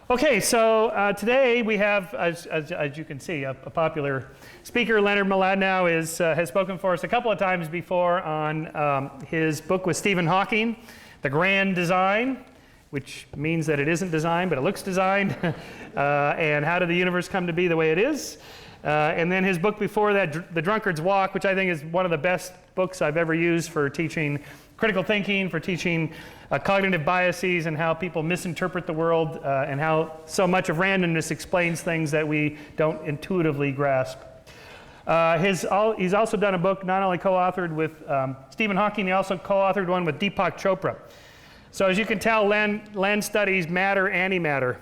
Okay, so today we have, as you can see, a popular speaker. Leonard Mlodinow has spoken for us a couple of times before on his book with Stephen Hawking, The Grand Design, which means that it isn't designed, but it looks designed, and how did the universe come to be the way it is. And then his book before that, The Drunkard's Walk, which I think is one of the best books I've ever used for teaching critical thinking, for teaching cognitive biases and how people misinterpret the world, and how so much of randomness explains things that we don't intuitively grasp. He's also done a book not only co-authored with Stephen Hawking, he also co-authored one with Deepak Chopra. So as you can tell, Len studies matter, antimatter.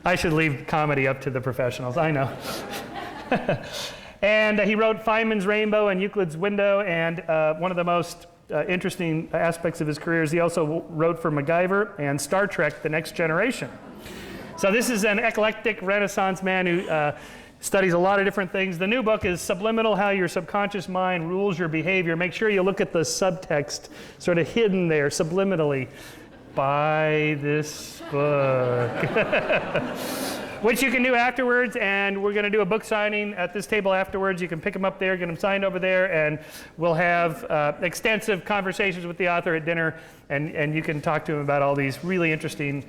I should leave comedy up to the professionals, I know. And he wrote Feynman's Rainbow and Euclid's Window, and one of the most interesting aspects of his career is he also wrote for MacGyver and Star Trek: The Next Generation. So this is an eclectic Renaissance man who studies a lot of different things. The new book is Subliminal: How Your Subconscious Mind Rules Your Behavior. Make sure you look at the subtext sort of hidden there subliminally. Buy this book. Which you can do afterwards, and we're going to do a book signing at this table afterwards. You can pick them up there, get them signed over there, and we'll have extensive conversations with the author at dinner, and you can talk to him about all these really interesting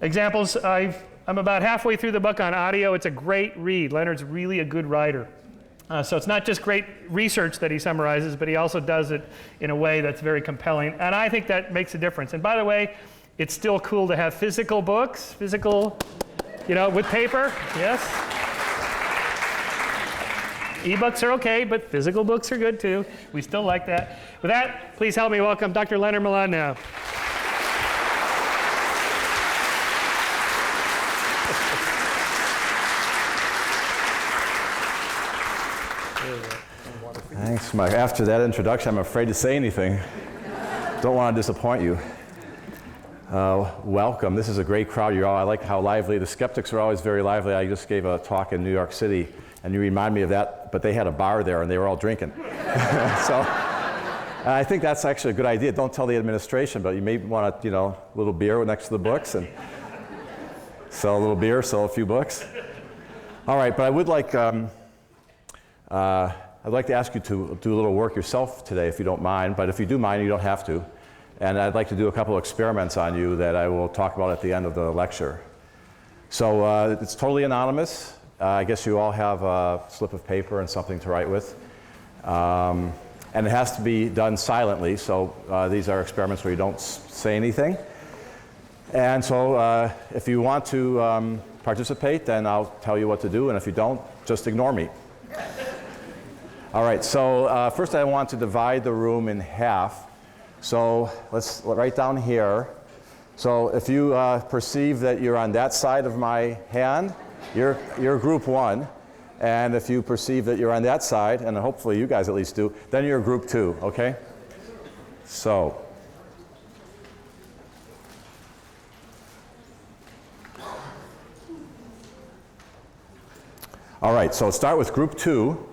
examples. I'm about halfway through the book on audio. It's a great read. Leonard's really a good writer. So it's not just great research that he summarizes, but he also does it in a way that's very compelling, and I think that makes a difference. And by the way, it's still cool to have physical books, you know, with paper, yes. E-books are okay, but physical books are good too. We still like that. With that, please help me welcome Dr. Leonard Mlodinow. Thanks, Mike. After that introduction, I'm afraid to say anything. Don't want to disappoint you. Welcome. This is a great crowd. I like how lively. The skeptics are always very lively. I just gave a talk in New York City, and you remind me of that, but they had a bar there, and they were all drinking. So I think that's actually a good idea. Don't tell the administration, but you may want to, a little beer next to the books, and sell a little beer, sell a few books. All right, but I would like, I'd like to ask you to do a little work yourself today, if you don't mind, but if you do mind, you don't have to. And I'd like to do a couple of experiments on you that I will talk about at the end of the lecture. So it's totally anonymous. I guess you all have a slip of paper and something to write with. And it has to be done silently, so these are experiments where you don't say anything. And so if you want to participate, then I'll tell you what to do, and if you don't, just ignore me. All right, so first I want to divide the room in half. So let's write down here. So if you perceive that you're on that side of my hand, you're group one. And if you perceive that you're on that side, and hopefully you guys at least do, then you're group two, okay? So. All right, so start with group two.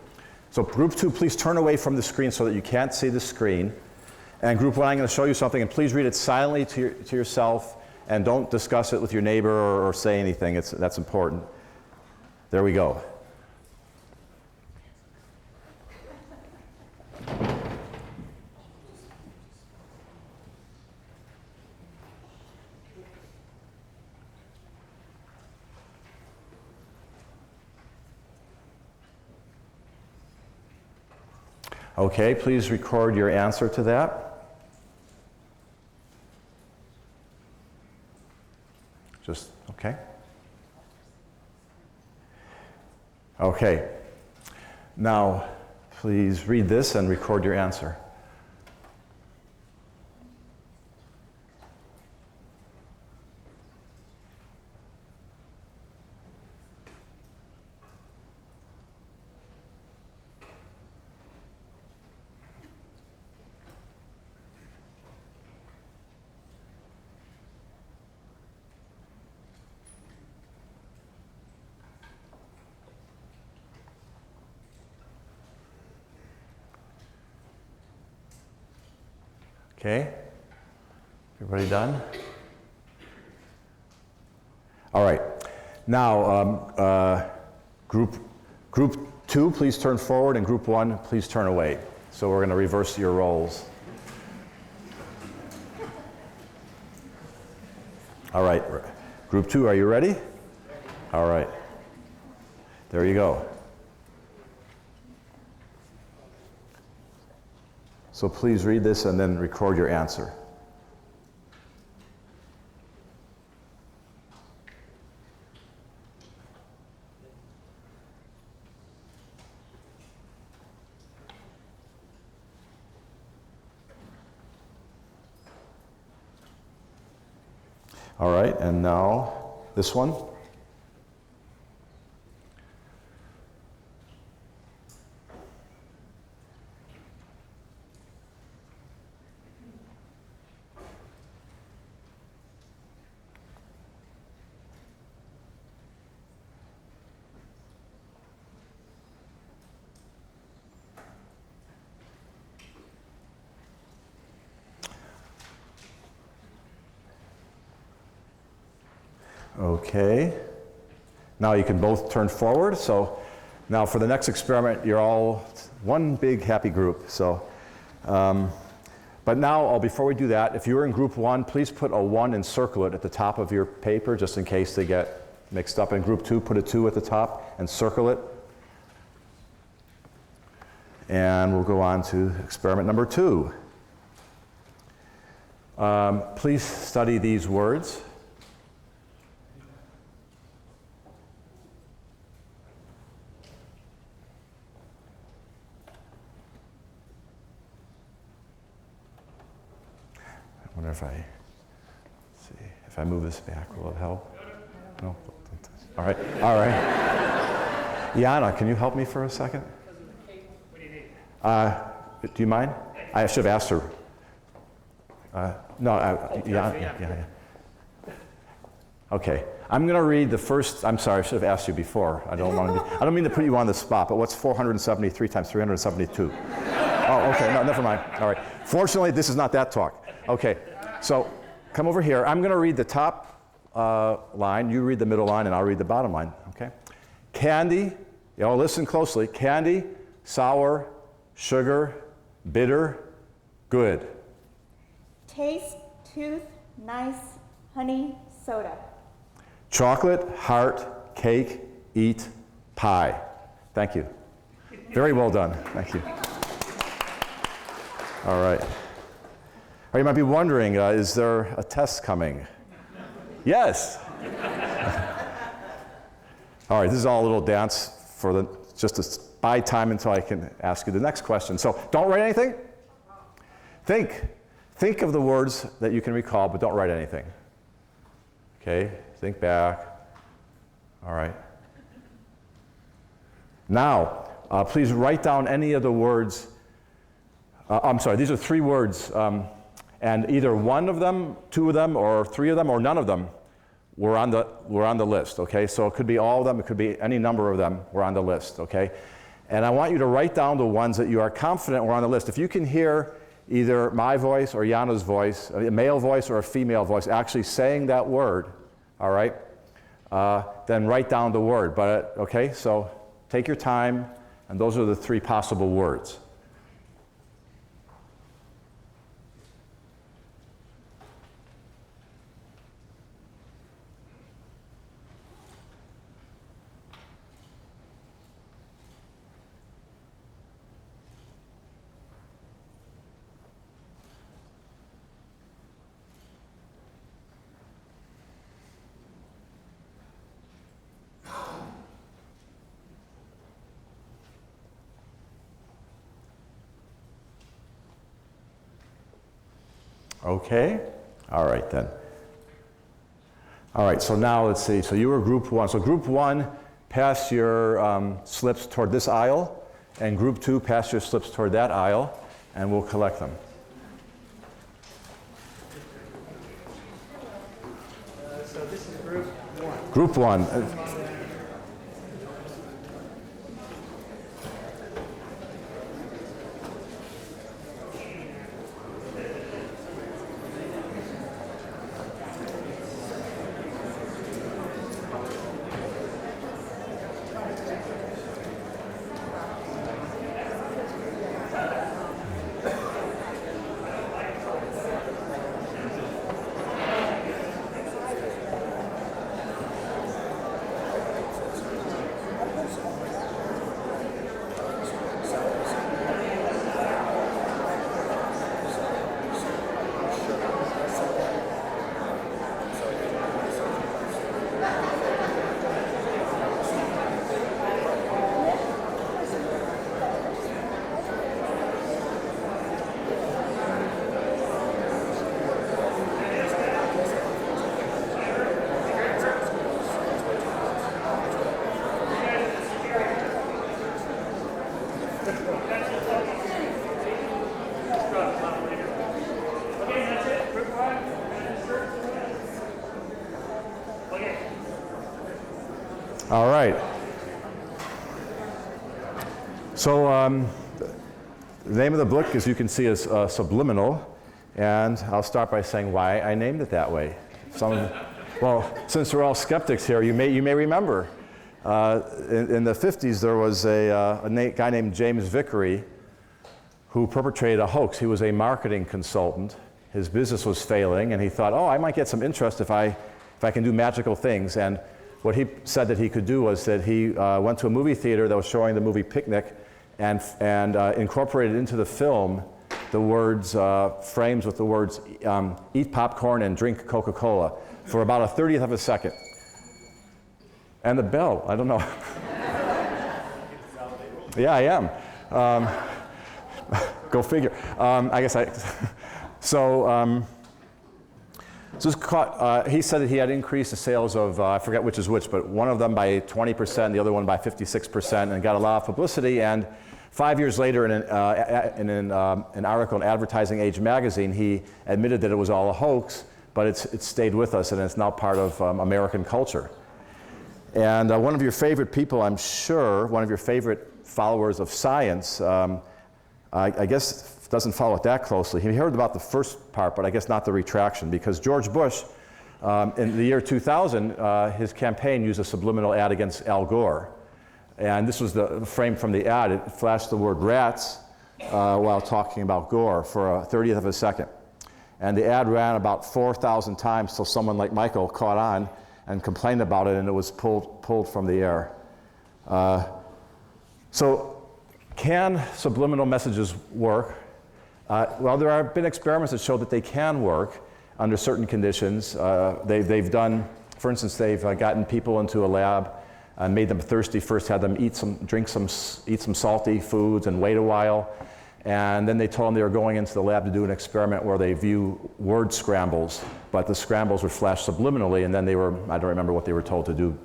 So group two, please turn away from the screen so that you can't see the screen. And group one, I'm going to show you something, and please read it silently to yourself, and don't discuss it with your neighbor or say anything. That's important. There we go. Okay, please record your answer to that. Just, okay. Okay. Now, please read this and record your answer. Okay. Everybody done? All right. Now, group 2, please turn forward, and group 1, please turn away. So we're going to reverse your roles. All right. Group 2, are you ready? All right. There you go. So please read this and then record your answer. All right, and now this one. Okay. Now you can both turn forward. So now for the next experiment, you're all one big happy group. So, but now, before we do that, if you were in group 1, please put a 1 and circle it at the top of your paper, just in case they get mixed up. In group 2, put a 2 at the top and circle it. And we'll go on to experiment number 2. Please study these words. I wonder if I move this back, will it help? No? All right, all right. Yana, can you help me for a second? What do you need? Do you mind? I should have asked her. Yeah. Okay, I'm going to read the first. I'm sorry, I should have asked you before. I don't mean to put you on the spot, but what's 473 times 372? Oh, okay, no, never mind. All right. Fortunately, this is not that talk. Okay, so come over here. I'm going to read the top line. You read the middle line, and I'll read the bottom line. Okay. Candy. Y'all listen closely. Candy, sour, sugar, bitter, good. Taste, tooth, nice, honey, soda. Chocolate, heart, cake, eat, pie. Thank you. Very well done. Thank you. All right. Or you might be wondering, is there a test coming? Yes. All right, this is all a little dance for just to buy time until I can ask you the next question. So don't write anything. Think of the words that you can recall, but don't write anything. Okay, think back. All right. Now, please write down any of the words. I'm sorry, these are 3 words. And either one of them, 2 of them, or 3 of them, or none of them were on the list, okay? So it could be all of them, it could be any number of them were on the list, okay? And I want you to write down the ones that you are confident were on the list. If you can hear either my voice or Jana's voice, a male voice or a female voice, actually saying that word, all right, then write down the word. But, okay, so take your time, and those are the 3 possible words. Okay, all right then. All right, so now let's see. So you were group 1. So group 1, pass your slips toward this aisle, and group 2, pass your slips toward that aisle, and we'll collect them. So this is group 1. Group 1. All right. So the name of the book, as you can see, is Subliminal, and I'll start by saying why I named it that way. Well, since we're all skeptics here, you may remember in the 50s there was a guy named James Vickery who perpetrated a hoax. He was a marketing consultant. His business was failing, and he thought, oh, I might get some interest if I can do magical things. And what he said that he could do was that he went to a movie theater that was showing the movie Picnic and incorporated into the film the words, frames with the words, eat popcorn and drink Coca-Cola for about a 30th of a second. And the bell, I don't know. Yeah, I am. Go figure. I guess So this caught, he said that he had increased the sales of, I forget which is which, but one of them by 20%, the other one by 56%, and got a lot of publicity. And 5 years later, in an article in Advertising Age magazine, he admitted that it was all a hoax, but it's stayed with us, and it's now part of American culture. And one of your favorite people, I'm sure, one of your favorite followers of science, I guess doesn't follow it that closely. He heard about the first part, but I guess not the retraction, because George Bush, in the year 2000, his campaign used a subliminal ad against Al Gore. And this was the frame from the ad. It flashed the word rats while talking about Gore for a 30th of a second. And the ad ran about 4,000 times till someone like Michael caught on and complained about it, and it was pulled from the air. So can subliminal messages work? Well, there have been experiments that show that they can work under certain conditions. They've done, for instance, they've gotten people into a lab and made them thirsty first, had them eat some salty foods and wait a while. And then they told them they were going into the lab to do an experiment where they view word scrambles, but the scrambles would flash subliminally, and then they were, I don't remember what they were told to do.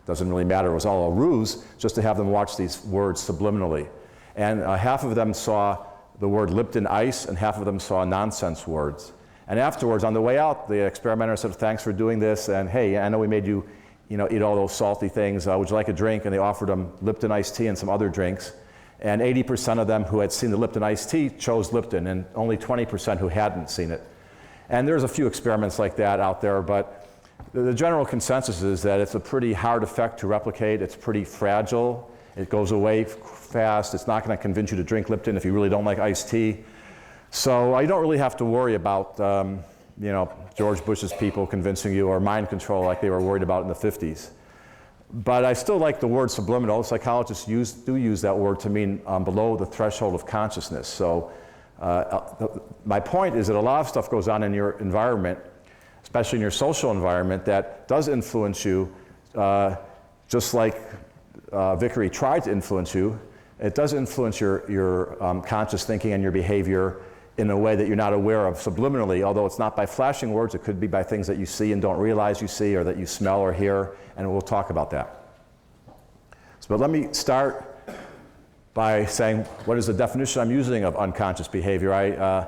Doesn't really matter, it was all a ruse just to have them watch these words subliminally. And half of them saw the word Lipton ice, and half of them saw nonsense words. And afterwards, on the way out, the experimenter said, thanks for doing this, and hey, I know we made you, eat all those salty things. Would you like a drink? And they offered them Lipton iced tea and some other drinks. And 80% of them who had seen the Lipton iced tea chose Lipton, and only 20% who hadn't seen it. And there's a few experiments like that out there, but the general consensus is that it's a pretty hard effect to replicate. It's pretty fragile. It goes away fast. It's not going to convince you to drink Lipton if you really don't like iced tea. So you don't really have to worry about, George Bush's people convincing you, or mind control like they were worried about in the 50s. But I still like the word subliminal. Psychologists do use that word to mean below the threshold of consciousness. So my point is that a lot of stuff goes on in your environment, especially in your social environment, that does influence you, just like Vickery tried to influence you. It does influence your conscious thinking and your behavior in a way that you're not aware of subliminally, although it's not by flashing words. It could be by things that you see and don't realize you see, or that you smell or hear, and we'll talk about that. But let me start by saying what is the definition I'm using of unconscious behavior. I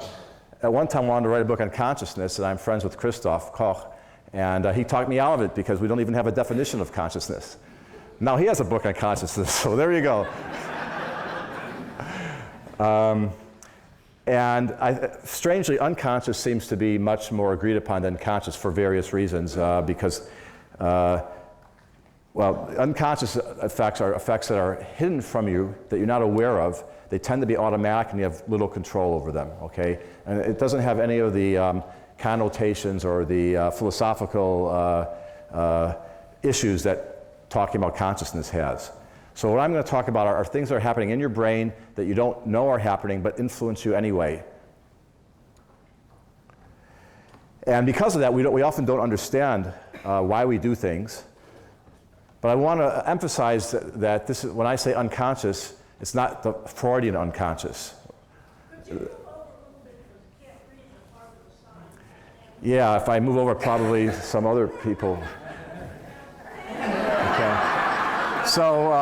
at one time wanted to write a book on consciousness, and I'm friends with Christoph Koch, and he talked me out of it because we don't even have a definition of consciousness. Now he has a book on consciousness, so there you go. And strangely, unconscious seems to be much more agreed upon than conscious for various reasons, because, unconscious effects are effects that are hidden from you, that you're not aware of. They tend to be automatic, and you have little control over them, okay? And it doesn't have any of the connotations or the philosophical issues that talking about consciousness has. So what I'm going to talk about are things that are happening in your brain that you don't know are happening but influence you anyway. And because of that, we often don't understand why we do things. But I want to emphasize that this is, when I say unconscious, it's not the Freudian unconscious. Yeah, if I move over, probably some other people. Okay. So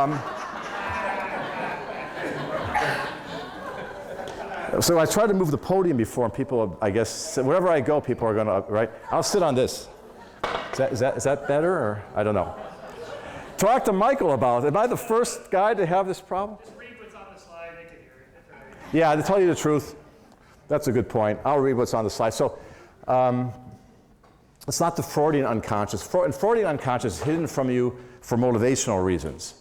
I tried to move the podium before, and people, I guess, wherever I go, people are going to, right? I'll sit on this. Is that better, or I don't know. talk to Michael about it. Am I the first guy to have this problem? Just read what's on the slide, they can hear it. That's all right. Yeah, to tell you the truth, that's a good point. I'll read what's on the slide. So it's not the Freudian unconscious. Freudian unconscious is hidden from you for motivational reasons.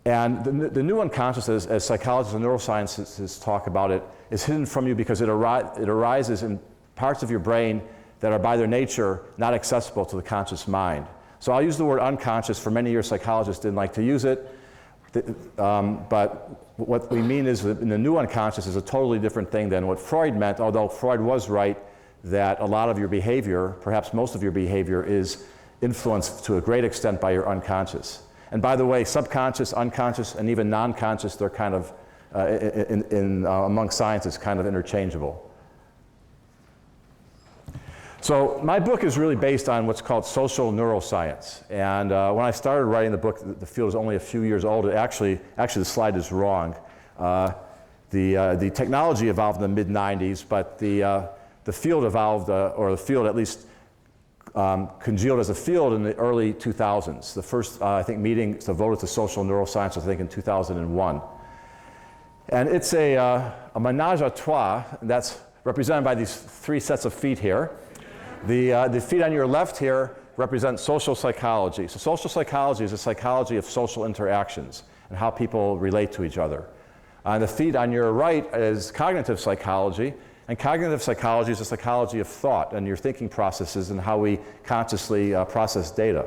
And the new unconscious, as psychologists and neuroscientists talk about it, is hidden from you because it arises in parts of your brain that are by their nature not accessible to the conscious mind. So I'll use the word unconscious. For many years, psychologists didn't like to use it. But what we mean is that in the new unconscious is a totally different thing than what Freud meant, although Freud was right that a lot of your behavior, perhaps most of your behavior, is influenced to a great extent by your unconscious. And by the way, subconscious, unconscious, and even non-conscious, they're kind of, among scientists, kind of interchangeable. So my book is really based on what's called social neuroscience. And when I started writing the book, the field is only a few years old. Actually, the slide is wrong. The technology evolved in the mid-90s, but the field evolved, or the field at least congealed as a field in the early 2000s. The first, I think, meeting devoted to social neuroscience was, I think, in 2001. And it's a menage a trois that's represented by these three sets of feet here. The feet on your left here represent social psychology. So social psychology is a psychology of social interactions and how people relate to each other. The feet on your right is cognitive psychology. And cognitive psychology is a psychology of thought and your thinking processes and how we consciously process data.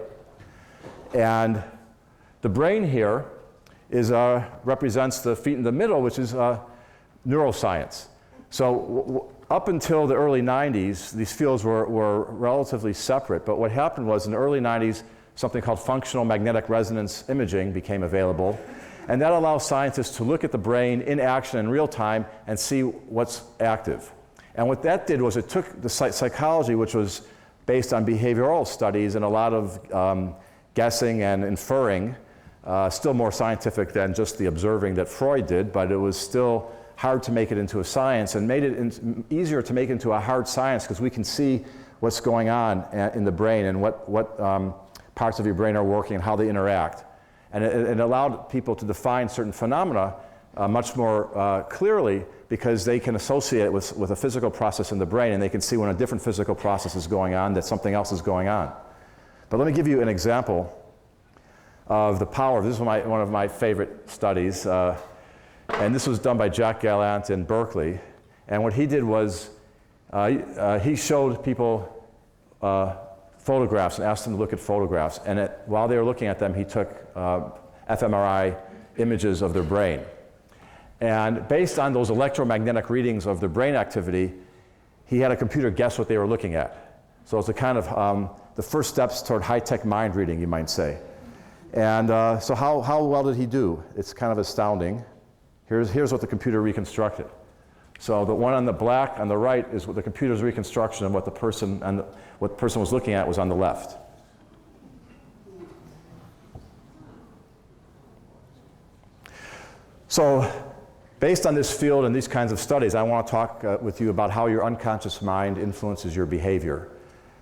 And the brain here represents the feet in the middle, which is neuroscience. So up until the early 90s, these fields were relatively separate. But what happened was in the early 90s, something called functional magnetic resonance imaging became available. And that allows scientists to look at the brain in action in real time and see what's active. And what that did was it took the psychology, which was based on behavioral studies and a lot of guessing and inferring, still more scientific than just the observing that Freud did, but it was still hard to make it into a science, and made it easier to make it into a hard science because we can see what's going on in the brain and what parts of your brain are working and how they interact. And it allowed people to define certain phenomena much more clearly because they can associate it with a physical process in the brain, and they can see when a different physical process is going on that something else is going on. But let me give you an example of the power. This is one of my favorite studies, and this was done by Jack Gallant in Berkeley. And what he did was he showed people photographs and asked them to look at photographs. And while they were looking at them, he took fMRI images of their brain. And based on those electromagnetic readings of their brain activity, he had a computer guess what they were looking at. So it's a kind of the first steps toward high-tech mind reading, you might say. And so how well did he do? It's kind of astounding. Here's what the computer reconstructed. So the one on the black on the right is what the computer's reconstruction of what the person was looking at was on the left. So based on this field and these kinds of studies, I want to talk with you about how your unconscious mind influences your behavior.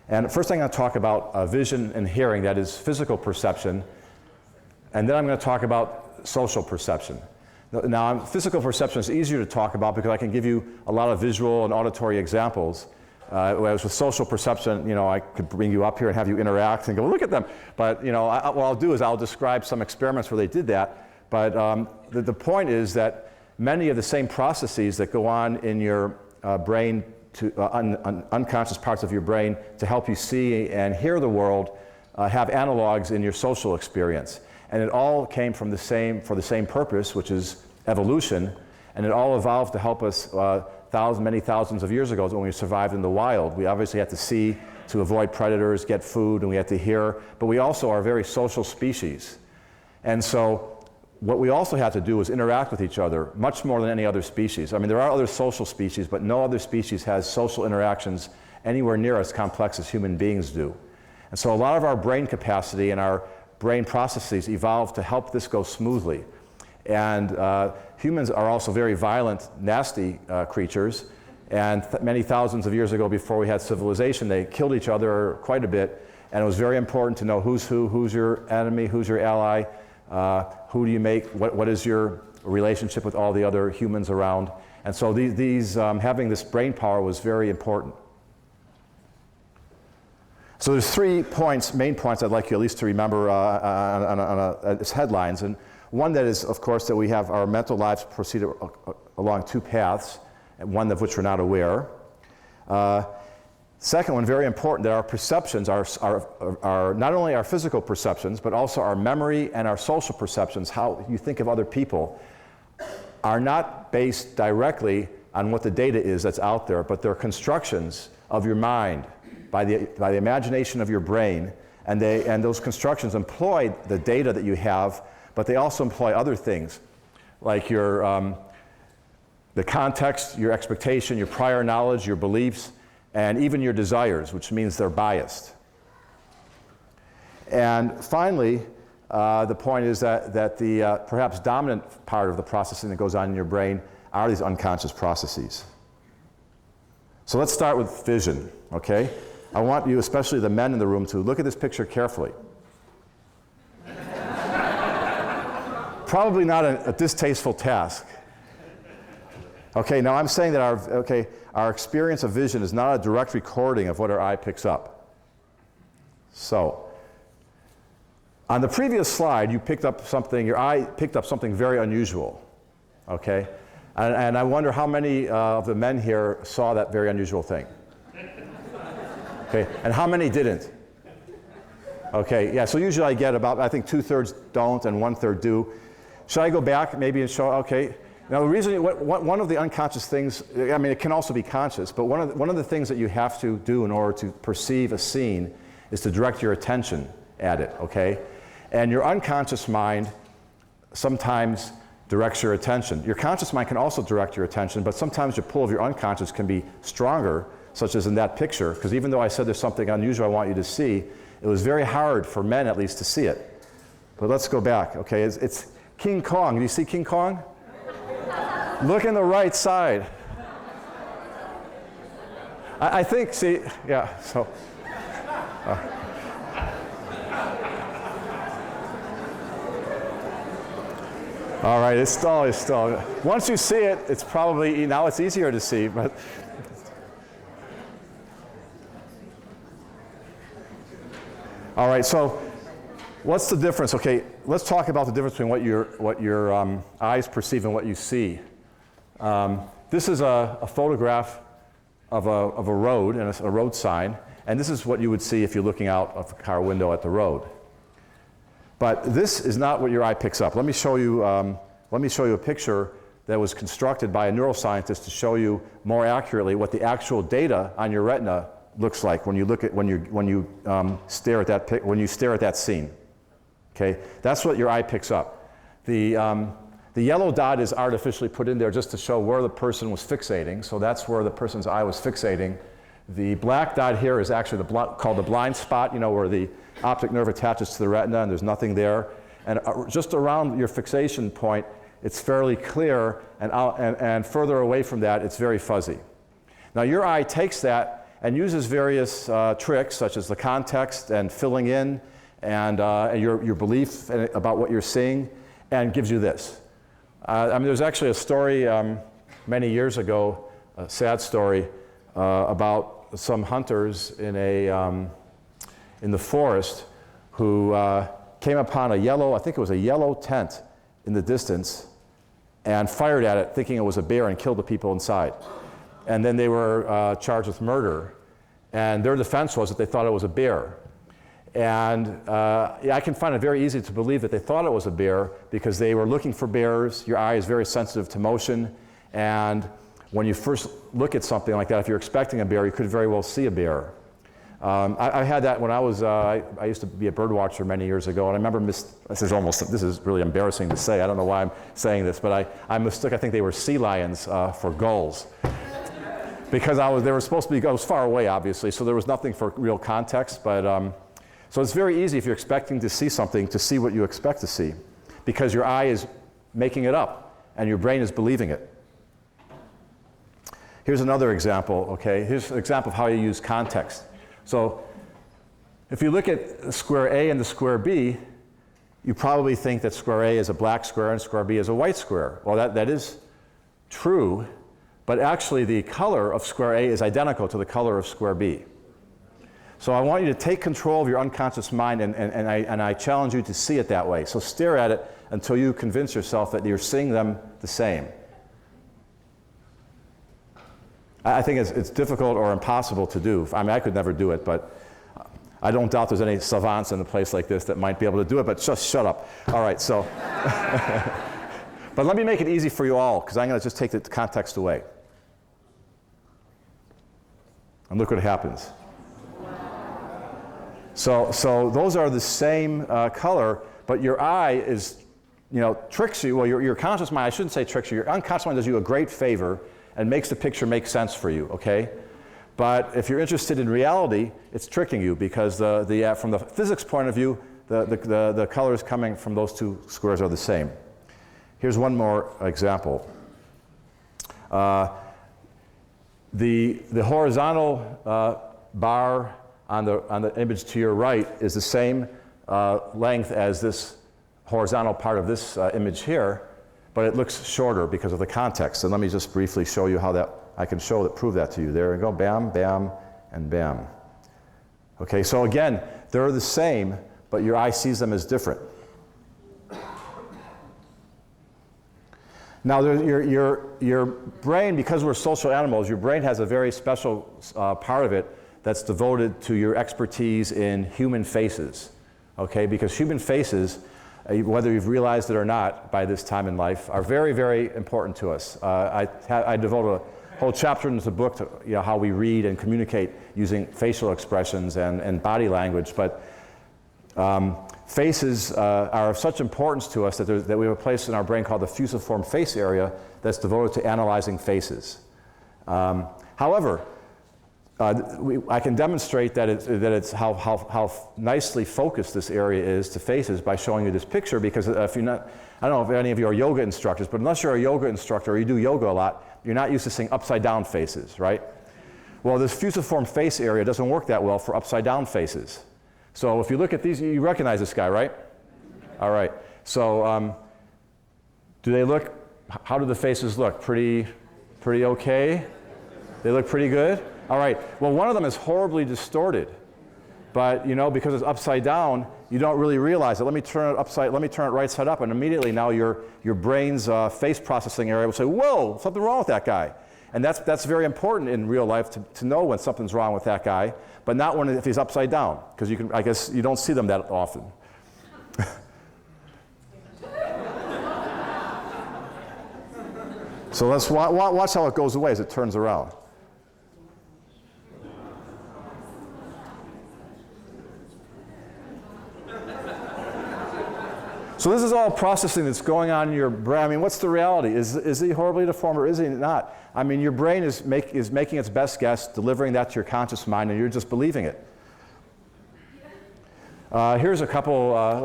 And first I'm going to talk about vision and hearing, that is physical perception. And then I'm going to talk about social perception. Now, physical perception is easier to talk about because I can give you a lot of visual and auditory examples. Whereas with social perception, I could bring you up here and have you interact and go, look at them. But, what I'll do is I'll describe some experiments where they did that. But the point is that many of the same processes that go on in your brain, unconscious parts of your brain to help you see and hear the world have analogs in your social experience. And it all came from for the same purpose, which is evolution. And it all evolved to help us many thousands of years ago when we survived in the wild. We obviously had to see to avoid predators, get food, and we had to hear. But we also are a very social species. And so what we also have to do is interact with each other much more than any other species. I mean, there are other social species, but no other species has social interactions anywhere near as complex as human beings do. And so a lot of our brain capacity and our brain processes evolved to help this go smoothly. And humans are also very violent, nasty creatures. And many thousands of years ago, before we had civilization, they killed each other quite a bit. And it was very important to know who's who, who's your enemy, who's your ally, who do you make, what is your relationship with all the other humans around. And so having this brain power was very important. So there's 3 points, main points I'd like you at least to remember as headlines. And one that is, of course, that we have our mental lives proceed along 2 paths, and one of which we're not aware. Second one, very important, that our perceptions are not only our physical perceptions, but also our memory and our social perceptions, how you think of other people, are not based directly on what the data is that's out there, but they're constructions of your mind by the imagination of your brain, and those constructions employ the data that you have, but they also employ other things, like the context, your expectation, your prior knowledge, your beliefs, and even your desires, which means they're biased. And finally, the point is that the perhaps dominant part of the processing that goes on in your brain are these unconscious processes. So let's start with vision, okay? I want you, especially the men in the room, to look at this picture carefully. Probably not a distasteful task. Okay, now I'm saying that our experience of vision is not a direct recording of what our eye picks up. So, on the previous slide, your eye picked up something very unusual, okay? And I wonder how many of the men here saw that very unusual thing. Okay, and how many didn't? Okay, yeah, so usually I get about, I think 2/3 don't and 1/3 do. Should I go back maybe and show, okay. Now the reason, one of the unconscious things, I mean it can also be conscious, but one of the things that you have to do in order to perceive a scene is to direct your attention at it, okay? And your unconscious mind sometimes directs your attention. Your conscious mind can also direct your attention, but sometimes your pull of your unconscious can be stronger, such as in that picture, because even though I said there's something unusual I want you to see, it was very hard for men at least to see it. But let's go back, okay? It's King Kong. Do you see King Kong? Look in the right side. I think, see, yeah, so. All right, it's still. Once you see it, it's probably, now it's easier to see, but. All right, so what's the difference? Okay, let's talk about the difference between what your eyes perceive and what you see. This is a photograph of a road and a road sign, and this is what you would see if you're looking out of a car window at the road. But this is not what your eye picks up. Let me show you a picture that was constructed by a neuroscientist to show you more accurately what the actual data on your retina looks like when you stare at that scene. Okay, that's what your eye picks up. The yellow dot is artificially put in there just to show where the person was fixating. So that's where the person's eye was fixating. The black dot here is actually called the blind spot, you know, where the optic nerve attaches to the retina and there's nothing there. And just around your fixation point, it's fairly clear, and further away from that, it's very fuzzy. Now your eye takes that and uses various tricks, such as the context and filling in and your belief about what you're seeing, and gives you this. I mean, there's actually a story many years ago, a sad story, about some hunters in the forest who came upon I think it was a yellow tent in the distance, and fired at it thinking it was a bear and killed the people inside. And then they were charged with murder. And their defense was that they thought it was a bear. And I can find it very easy to believe that they thought it was a bear because they were looking for bears. Your eye is very sensitive to motion. And when you first look at something like that, if you're expecting a bear, you could very well see a bear. I had that when I used to be a bird watcher many years ago, and I remember this is really embarrassing to say. I don't know why I'm saying this, but I mistook, I think they were sea lions for gulls. Because they were supposed to be, I was far away, obviously, so there was nothing for real context. But so it's very easy if you're expecting to see something to see what you expect to see, because your eye is making it up and your brain is believing it. Here's another example. Okay, here's an example of how you use context. So If you look at the square A and the square B, you probably think that square A is a black square and square B is a white square. Well, that is true, but actually the color of square A is identical to the color of square B. So I want you to take control of your unconscious mind, and I challenge you to see it that way. So stare at it until you convince yourself that you're seeing them the same. I think it's difficult or impossible to do. I mean, I could never do it, but I don't doubt there's any savants in a place like this that might be able to do it, but just shut up. All right, so. But let me make it easy for you all, because I'm going to just take the context away. And look what happens. So those are the same color, but your eye is, tricks you. Well, your conscious mind, I shouldn't say tricks you. Your unconscious mind does you a great favor and makes the picture make sense for you, okay? But if you're interested in reality, it's tricking you, because from the physics point of view, the colors coming from those two squares are the same. Here's one more example. The horizontal bar on the image to your right is the same length as this horizontal part of this image here, but it looks shorter because of the context. And let me just briefly show you how I can prove that to you. There we go, bam, bam, and bam. Okay, so again, they're the same, but your eye sees them as different. Now, your brain, because we're social animals, your brain has a very special part of it that's devoted to your expertise in human faces, okay? Because human faces, whether you've realized it or not by this time in life, are very, very important to us. I devote a whole chapter in the book to how we read and communicate using facial expressions and body language, but faces are of such importance to us that we have a place in our brain called the fusiform face area that's devoted to analyzing faces. However, I can demonstrate that it's how nicely focused this area is to faces by showing you this picture, because if you're not, I don't know if any of you are yoga instructors, but unless you're a yoga instructor or you do yoga a lot, you're not used to seeing upside down faces, right? Well, this fusiform face area doesn't work that well for upside down faces. So if you look at these, you recognize this guy, right? All right. So how do the faces look? Pretty okay? They look pretty good? All right. Well, one of them is horribly distorted. But, because it's upside down, you don't really realize it. Let me turn it right side up, and immediately now your brain's face processing area will say, whoa, something wrong with that guy. And that's very important in real life to know when something's wrong with that guy, but not if he's upside down, because I guess you don't see them that often. So let's watch how it goes away as it turns around. So this is all processing that's going on in your brain. I mean, what's the reality? Is he horribly deformed or is he not? I mean, your brain is making its best guess, delivering that to your conscious mind, and you're just believing it. Here's a couple.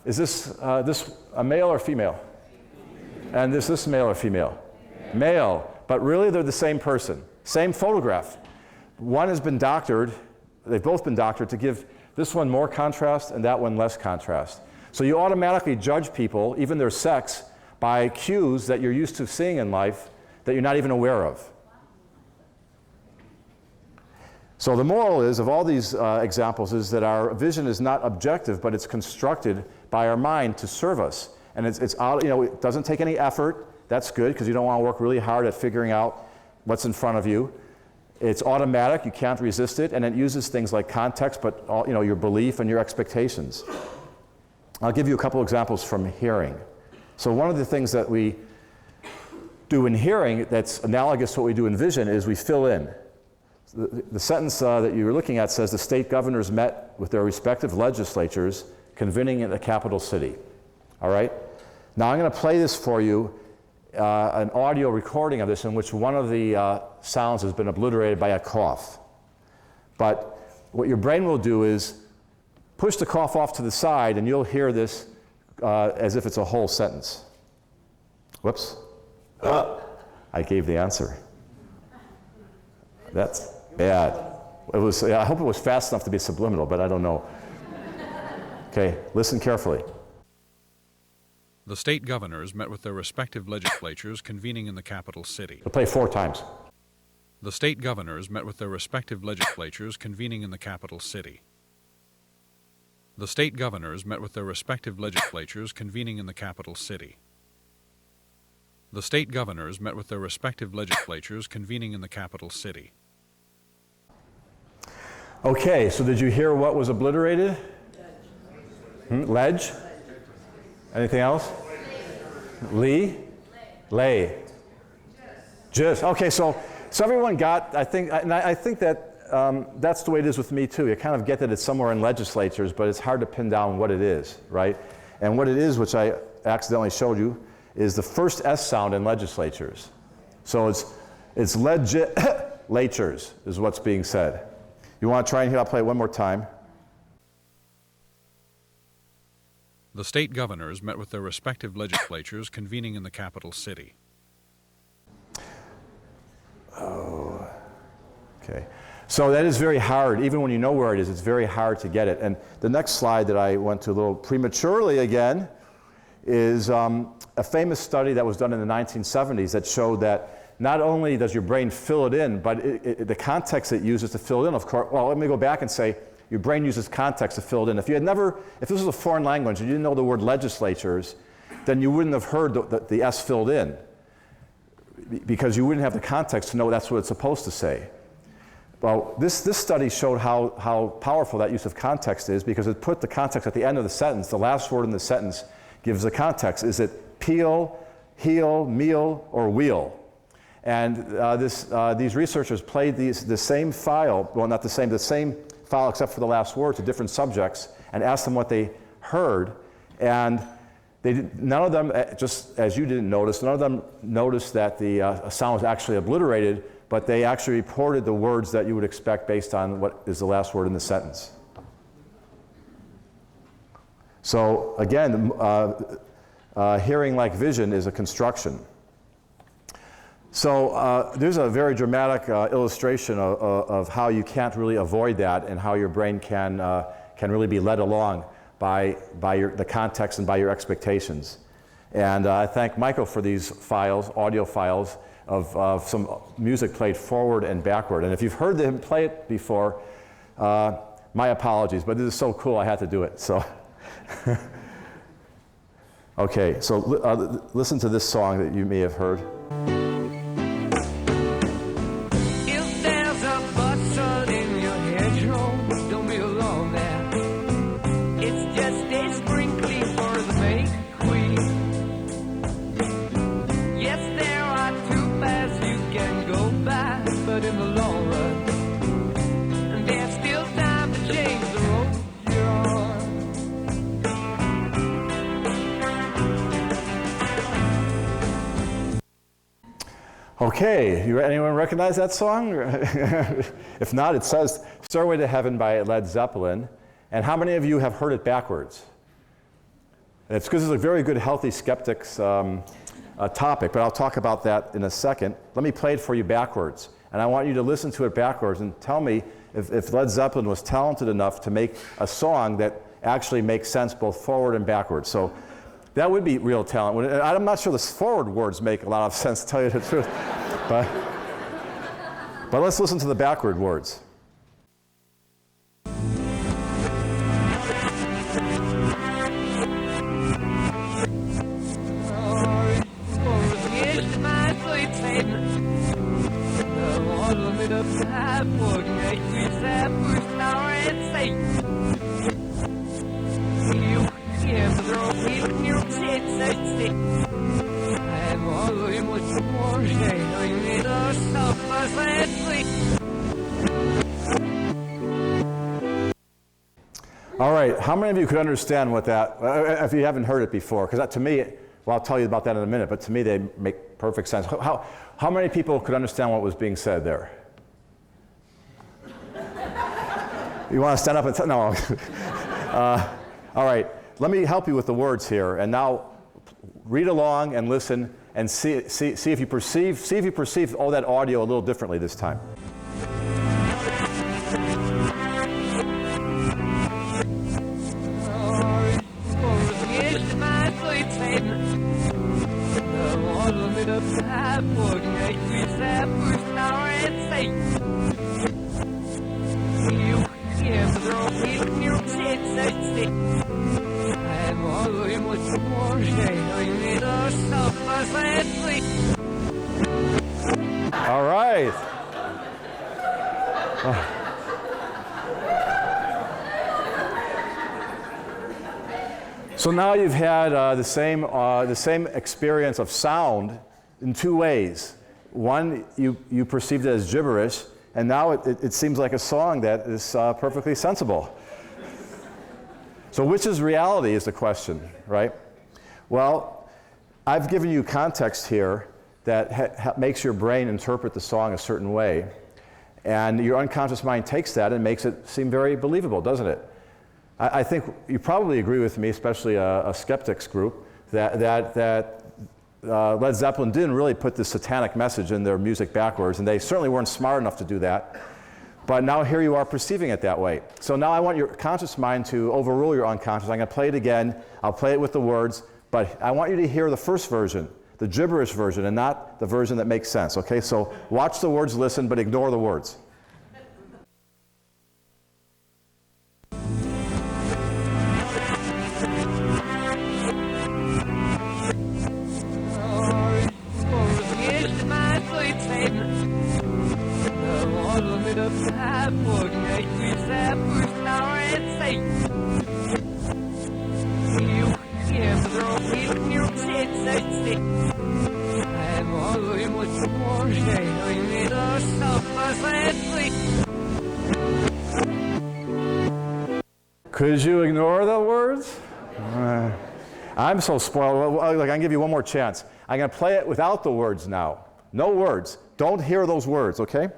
Is this a male or female? And this male or female? Male. But really, they're the same person. Same photograph. One has been doctored. They've both been doctored to give this one more contrast and that one less contrast. So you automatically judge people, even their sex, by cues that you're used to seeing in life that you're not even aware of. So the moral of all these examples is that our vision is not objective, but it's constructed by our mind to serve us. And it doesn't take any effort. That's good, because you don't want to work really hard at figuring out what's in front of you. It's automatic. You can't resist it. And it uses things like context, but your belief and your expectations. I'll give you a couple examples from hearing. So one of the things that we do in hearing that's analogous to what we do in vision is we fill in. The sentence that you were looking at says the state governors met with their respective legislatures, convening in the capital city. All right? Now I'm going to play this for you, an audio recording of this in which one of the sounds has been obliterated by a cough. But what your brain will do is push the cough off to the side, and you'll hear this as if it's a whole sentence. Whoops. I gave the answer. That's bad. It was, I hope it was fast enough to be subliminal, but I don't know. Okay, listen carefully. The state governors met with their respective legislatures convening in the capital city. I'll play 4 times. The state governors met with their respective legislatures convening in the capital city. The state governors met with their respective legislatures convening in the capital city. The state governors met with their respective legislatures convening in the capital city. Okay, so did you hear what was obliterated? Ledge? Anything else? Lee? Lay. Just. Okay, so everyone got, I think that that's the way it is with me too. You kind of get that it's somewhere in legislatures, but it's hard to pin down what it is, right? And what it is, which I accidentally showed you, is the first S sound in legislatures. So it's legislatures is what's being said. You want to try and hear? I'll play it one more time. The state governors met with their respective legislatures convening in the capital city. Oh, okay. So that is very hard. Even when you know where it is, it's very hard to get it. And the next slide that I went to a little prematurely again is a famous study that was done in the 1970s that showed that not only does your brain fill it in, but the context it uses to fill it in, of course. Well, let me go back and say your brain uses context to fill it in. If this was a foreign language and you didn't know the word legislatures, then you wouldn't have heard the S filled in, because you wouldn't have the context to know that's what it's supposed to say. Well, this study showed how powerful that use of context is, because it put the context at the end of the sentence. The last word in the sentence gives the context. Is it peel, heel, meal, or wheel? And these researchers played the same file, well, not the same file except for the last word, to different subjects and asked them what they heard. And none of them, just as you didn't notice, none of them noticed that the sound was actually obliterated, but they actually reported the words that you would expect based on what is the last word in the sentence. So again, hearing like vision is a construction. So there's a very dramatic illustration of how you can't really avoid that, and how your brain can really be led along by the context and by your expectations. And I thank Michael for these files, audio files, of some music played forward and backward. And if you've heard him play it before, my apologies, but this is so cool I had to do it. So, okay, so listen to this song that you may have heard. Okay, anyone recognize that song? If not, it says Stairway to Heaven by Led Zeppelin. And how many of you have heard it backwards? And it's because it's a very good Healthy Skeptics topic, but I'll talk about that in a second. Let me play it for you backwards. And I want you to listen to it backwards and tell me if Led Zeppelin was talented enough to make a song that actually makes sense both forward and backwards. So that would be real talent. I'm not sure the forward words make a lot of sense, to tell you the truth. But let's listen to the backward words. All right, how many of you could understand what that, if you haven't heard it before? Because to me, well, I'll tell you about that in a minute, but to me they make perfect sense. How many people could understand what was being said there? You want to stand up and tell? No. All right, let me help you with the words here, and now read along and listen and see if you perceive all that audio a little differently this time. All right. So now you've had the same experience of sound in two ways. One, you perceived it as gibberish, and now it seems like a song that is perfectly sensible. So which is reality is the question, right? Well, I've given you context here that makes your brain interpret the song a certain way, and your unconscious mind takes that and makes it seem very believable, doesn't it? I think you probably agree with me, especially a skeptics group, that Led Zeppelin didn't really put the satanic message in their music backwards, and they certainly weren't smart enough to do that. But now here you are perceiving it that way. So now I want your conscious mind to overrule your unconscious. I'm going to play it again. I'll play it with the words, but I want you to hear the first version, the gibberish version, and not the version that makes sense, okay? So watch the words, listen, but ignore the words. Could you ignore the words? I'm so spoiled. Look, I'm going to give you one more chance. I'm going to play it without the words now. No words. Don't hear those words, okay?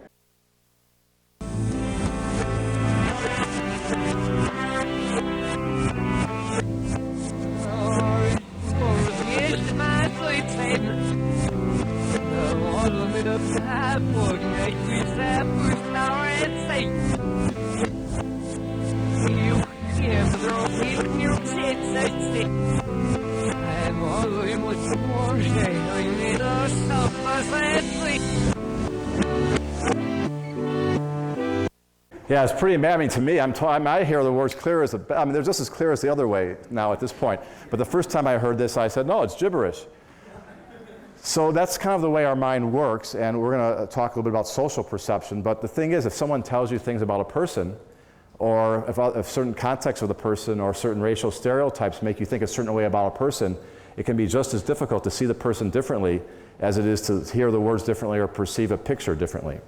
Yeah, it's pretty maddening to me. I hear the words clear as they're just as clear as the other way now at this point. But the first time I heard this, I said, no, it's gibberish. So that's kind of the way our mind works, and we're going to talk a little bit about social perception. But the thing is, if someone tells you things about a person, or if certain contexts of the person or certain racial stereotypes make you think a certain way about a person, it can be just as difficult to see the person differently as it is to hear the words differently or perceive a picture differently.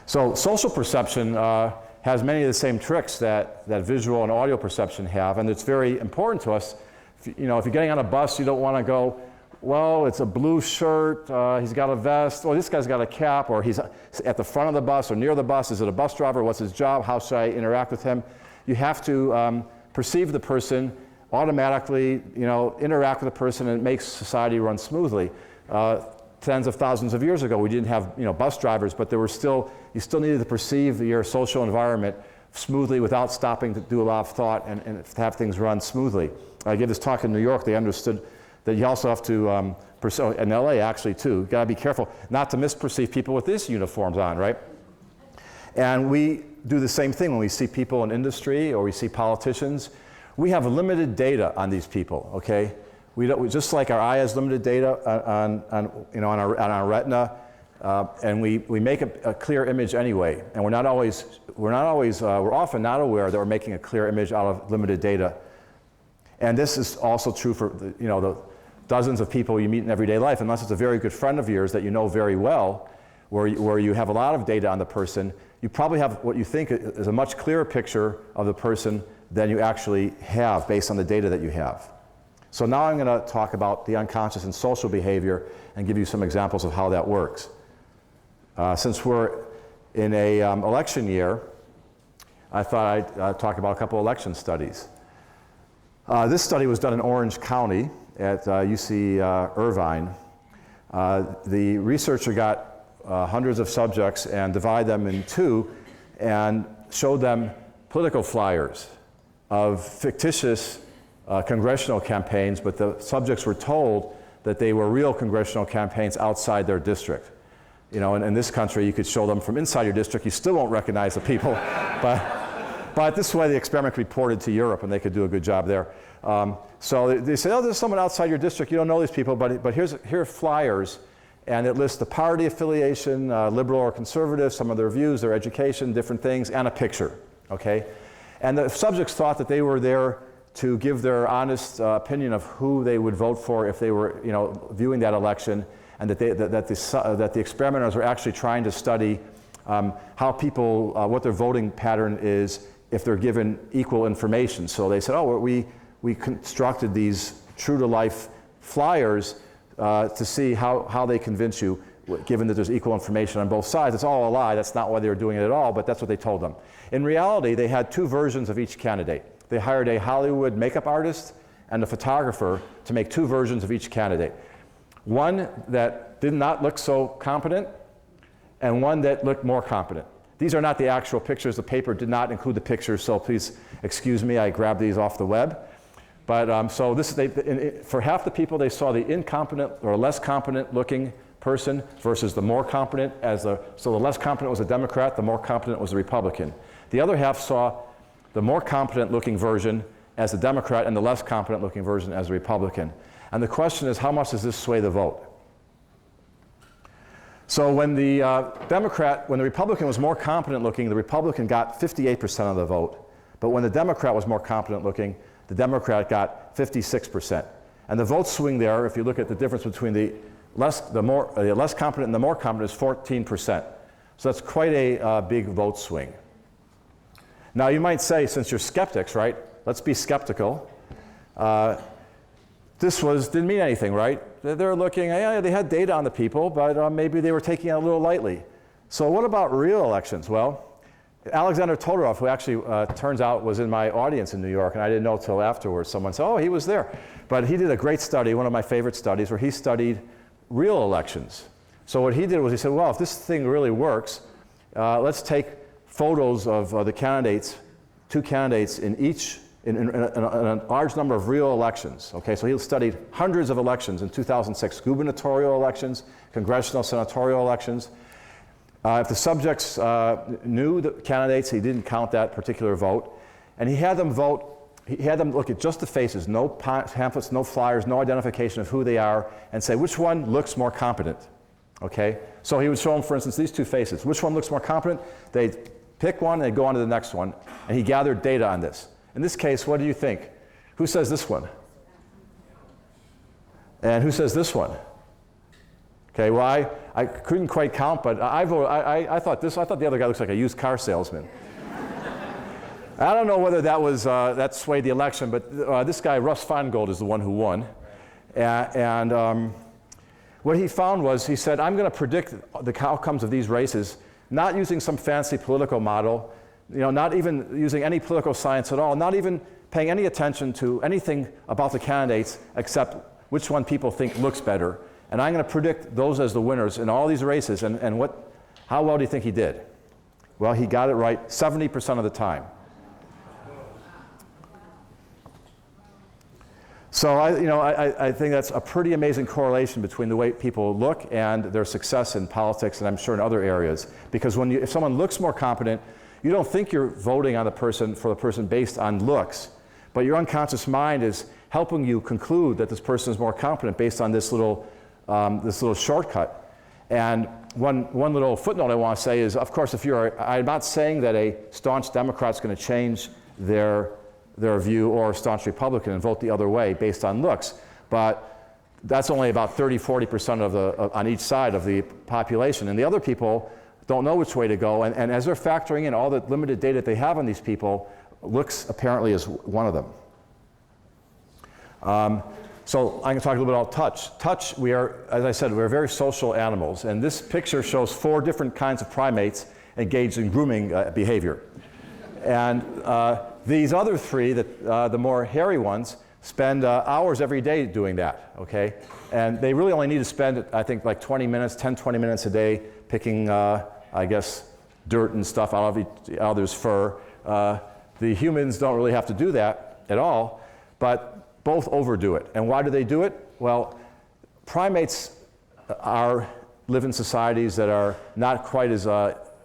So social perception has many of the same tricks that visual and audio perception have, and it's very important to us. If you're getting on a bus, you don't want to go, well, it's a blue shirt, he's got a vest, or this guy's got a cap, or he's at the front of the bus or near the bus. Is it a bus driver? What's his job? How should I interact with him? You have to perceive the person, automatically, interact with the person, and it makes society run smoothly. Tens of thousands of years ago, we didn't have bus drivers, but you still needed to perceive your social environment smoothly without stopping to do a lot of thought and to have things run smoothly. I gave this talk in New York. They understood that you also have to, in LA actually too, you gotta be careful not to misperceive people with these uniforms on, right? And we do the same thing when we see people in industry or we see politicians. We have limited data on these people, okay? We just like our eye has limited data on our retina, and we make a clear image anyway. And we're often not aware that we're making a clear image out of limited data. And this is also true for the dozens of people you meet in everyday life, unless it's a very good friend of yours that you know very well, where you have a lot of data on the person. You probably have what you think is a much clearer picture of the person than you actually have based on the data that you have. So now I'm going to talk about the unconscious and social behavior and give you some examples of how that works. Since we're in a election year, I thought I'd talk about a couple election studies. This study was done in Orange County at UC Irvine. The researcher got hundreds of subjects and divided them in two and showed them political flyers of fictitious congressional campaigns, but the subjects were told that they were real congressional campaigns outside their district. You know, in this country, you could show them from inside your district, you still won't recognize the people. But this way the experiment could be ported to Europe, and they could do a good job there. So they say, oh, there's someone outside your district, you don't know these people, but here are flyers, and it lists the party affiliation, liberal or conservative, some of their views, their education, different things, and a picture, okay? And the subjects thought that they were there to give their honest opinion of who they would vote for if they were, you know, viewing that election, and that the experimenters were actually trying to study how people, what their voting pattern is if they're given equal information. So they said, oh, we constructed these true-to-life flyers to see how they convince you, given that there's equal information on both sides. It's all a lie. That's not why they were doing it at all, but that's what they told them. In reality, they had two versions of each candidate. They hired a Hollywood makeup artist and a photographer to make two versions of each candidate. One that did not look so competent, and one that looked more competent. These are not the actual pictures. The paper did not include the pictures, so please excuse me, I grabbed these off the web. But so this, for half the people, they saw the incompetent or less competent looking person versus the more competent so the less competent was a Democrat, the more competent was a Republican. The other half saw the more competent looking version as a Democrat and the less competent looking version as a Republican. And the question is, how much does this sway the vote? So when the Republican was more competent looking, the Republican got 58% of the vote. But when the Democrat was more competent looking, the Democrat got 56%. And the vote swing there, if you look at the difference between the less competent and the more competent, is 14%. So that's quite a big vote swing. Now you might say, since you're skeptics, right? Let's be skeptical. This didn't mean anything, right? They're looking, yeah, they had data on the people, but maybe they were taking it a little lightly. So what about real elections? Well, Alexander Todorov, who actually turns out was in my audience in New York, and I didn't know till afterwards. Someone said, oh, he was there. But he did a great study, one of my favorite studies, where he studied real elections. So what he did was he said, well, if this thing really works, let's take photos of the candidates, two candidates in a large number of real elections. Okay, so he studied hundreds of elections in 2006, gubernatorial elections, congressional, senatorial elections. If the subjects knew the candidates, he didn't count that particular vote. And he had them vote, he had them look at just the faces, no pamphlets, no flyers, no identification of who they are, and say, which one looks more competent? Okay, so he would show them, for instance, these two faces. Which one looks more competent? They'd pick one, and they'd go on to the next one. And he gathered data on this. In this case, what do you think? Who says this one? And who says this one? Okay, well, I couldn't quite count, but I thought the other guy looks like a used car salesman. I don't know whether that swayed the election, but this guy, Russ Feingold, is the one who won. And what he found was, he said, I'm going to predict the outcomes of these races, not using some fancy political model, not even using any political science at all, not even paying any attention to anything about the candidates except which one people think looks better. And I'm going to predict those as the winners in all these races. And how well do you think he did? Well, he got it right 70% of the time. So I think that's a pretty amazing correlation between the way people look and their success in politics, and I'm sure in other areas. Because if someone looks more competent, you don't think you're voting on for the person based on looks, but your unconscious mind is helping you conclude that this person is more competent based on this little shortcut. And one little footnote I want to say is, of course, I'm not saying that a staunch Democrat's going to change their view, or a staunch Republican and vote the other way based on looks, but that's only about 30–40% on each side of the population, and the other people don't know which way to go, and as they're factoring in all the limited data they have on these people, looks apparently is one of them. So I'm going to talk a little bit about touch. Touch, as I said, we're very social animals, and this picture shows 4 different kinds of primates engaged in grooming behavior. And these other 3, the more hairy ones, spend hours every day doing that, okay? And they really only need to spend, I think, like 20 minutes a day picking, I guess, dirt and stuff out of each other's fur. The humans don't really have to do that at all, but both overdo it. And why do they do it? Well, primates live in societies that are not quite as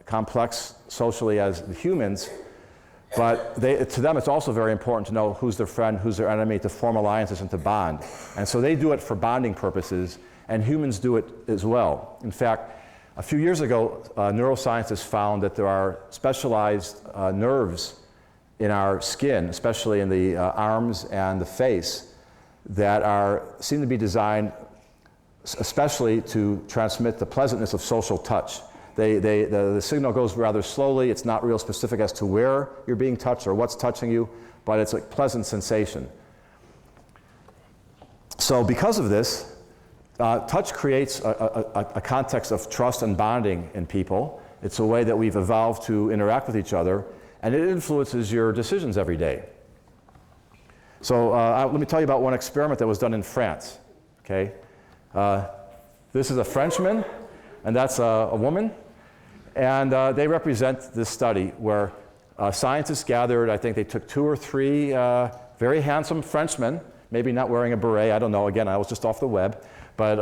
complex socially as the humans, but to them it's also very important to know who's their friend, who's their enemy, to form alliances and to bond. And so they do it for bonding purposes, and humans do it as well. In fact, a few years ago, neuroscientists found that there are specialized nerves in our skin, especially in the arms and the face, that seem to be designed especially to transmit the pleasantness of social touch. The signal goes rather slowly. It's not real specific as to where you're being touched or what's touching you, but it's a pleasant sensation. So because of this, touch creates a context of trust and bonding in people. It's a way that we've evolved to interact with each other, and it influences your decisions every day. So let me tell you about one experiment that was done in France. Okay, this is a Frenchman, and that's a woman, and they represent this study where scientists gathered. I think they took 2 or 3 very handsome Frenchmen, maybe not wearing a beret. I don't know. Again, I was just off the web, but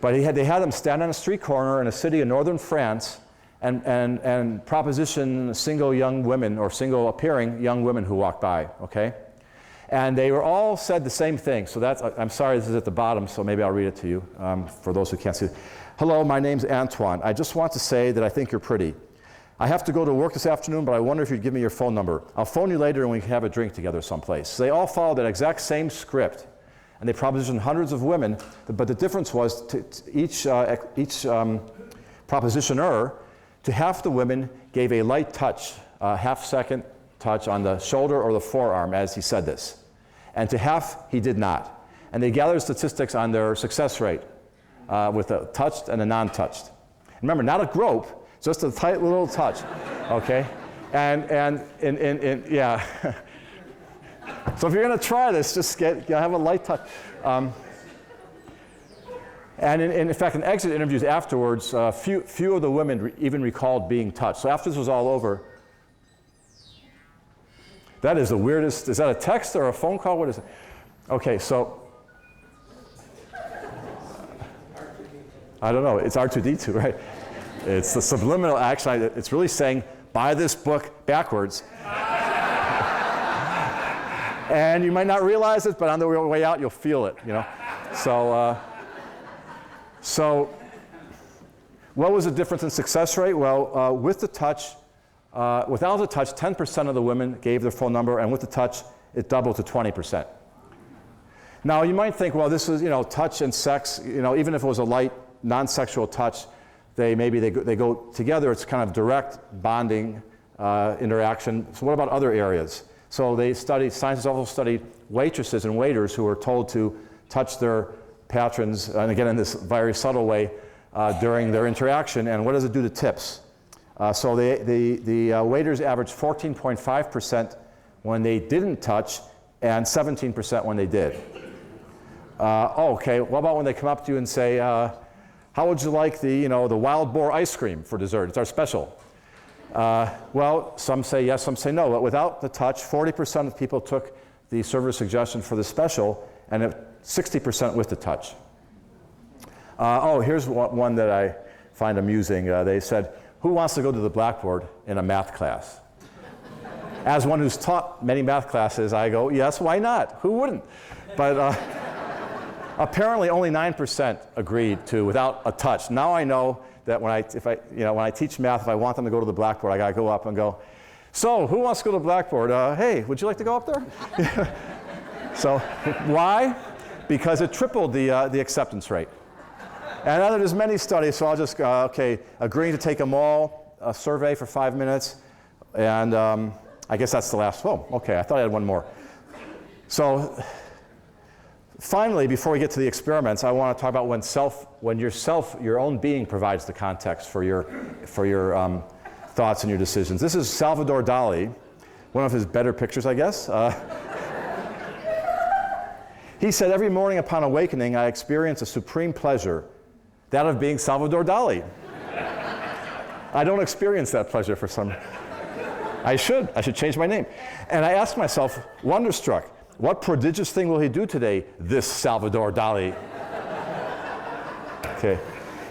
they had them stand on a street corner in a city in northern France and proposition single young women or single appearing young women who walked by. Okay. And they were all said the same thing. So I'm sorry, this is at the bottom, so maybe I'll read it to you for those who can't see it. Hello, my name's Antoine. I just want to say that I think you're pretty. I have to go to work this afternoon, but I wonder if you'd give me your phone number. I'll phone you later and we can have a drink together someplace. So they all followed that exact same script. And they propositioned hundreds of women, but the difference was each propositioner, to half the women gave a light touch, half-second touch on the shoulder or the forearm as he said this. And to half, he did not. And they gathered statistics on their success rate with a touched and a non-touched. Remember, not a grope, just a tight little touch, okay? And yeah. So if you're going to try this, just have a light touch. And in fact, in exit interviews afterwards, few of the women even recalled being touched. So after this was all over, that is the weirdest. Is that a text or a phone call? What is it? Okay, so I don't know. It's R2D2, right? It's the subliminal action. It's really saying, buy this book backwards. And you might not realize it, but on the way out, you'll feel it, you know. So what was the difference in success rate? Well, with the touch, without the touch, 10% of the women gave their phone number, and with the touch, it doubled to 20%. Now, you might think, well, this is, touch and sex, even if it was a light, non-sexual touch, they go together. It's kind of direct bonding interaction. So what about other areas? So scientists also studied waitresses and waiters who were told to touch their patrons, and again in this very subtle way, during their interaction. And what does it do to tips? So the waiters averaged 14.5% when they didn't touch, and 17% when they did. Okay, what about when they come up to you and say, how would you like the wild boar ice cream for dessert? It's our special. Well, some say yes, some say no. But without the touch, 40% of people took the server's suggestion for the special, and 60% with the touch. Here's one that I find amusing. They said, who wants to go to the blackboard in a math class? As one who's taught many math classes, I go, yes, why not? Who wouldn't? But apparently only 9% agreed to without a touch. Now I know that when I teach math, if I want them to go to the blackboard, I got to go up and go, so who wants to go to the blackboard? Hey, would you like to go up there? So why? Because it tripled the acceptance rate. And there's many studies, so I'll just, agreeing to take them all, a survey for 5 minutes, and I guess that's the last. Oh, okay, I thought I had one more. So finally, before we get to the experiments, I want to talk about when your own being provides the context for your thoughts and your decisions. This is Salvador Dali, one of his better pictures, I guess. He said, every morning upon awakening, I experience a supreme pleasure, that of being Salvador Dali. I don't experience that pleasure for some. I should change my name. And I ask myself, wonderstruck, what prodigious thing will he do today, this Salvador Dali? Okay.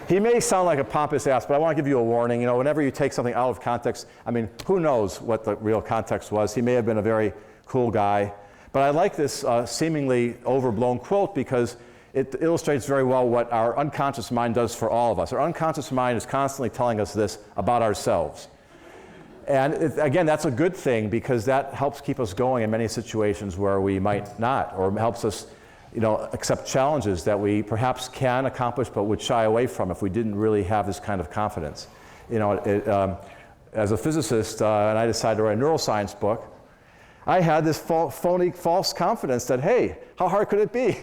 He may sound like a pompous ass, but I want to give you a warning. You know, whenever you take something out of context, I mean, who knows what the real context was? He may have been a very cool guy. But I like this seemingly overblown quote because it illustrates very well what our unconscious mind does for all of us. Our unconscious mind is constantly telling us this about ourselves. And again, that's a good thing because that helps keep us going in many situations where we might not, or helps us, you know, accept challenges that we perhaps can accomplish but would shy away from if we didn't really have this kind of confidence. You know, as a physicist, and I decided to write a neuroscience book, I had this phony, false confidence that, hey, how hard could it be?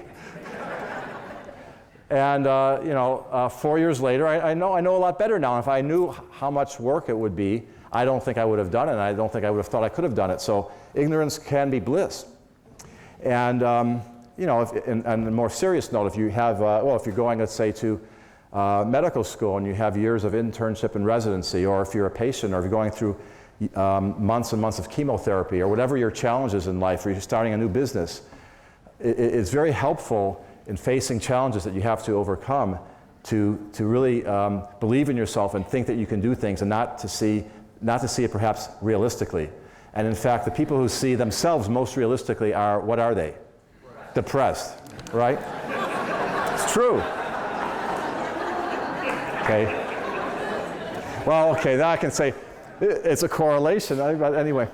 And 4 years later, I know a lot better now. If I knew how much work it would be, I don't think I would have done it, and I don't think I would have thought I could have done it. So ignorance can be bliss. And you know, on a more serious note, if you have, if you're going, let's say, to medical school and you have years of internship and residency, or if you're a patient, or if you're going through months and months of chemotherapy, or whatever your challenge is in life, or you're starting a new business, it's very helpful in facing challenges that you have to overcome to really believe in yourself and think that you can do things, and not to see it perhaps realistically. And in fact, the people who see themselves most realistically are, what are they? Depressed, right? It's true. Okay. Well, okay, now I can say it's a correlation. But anyway,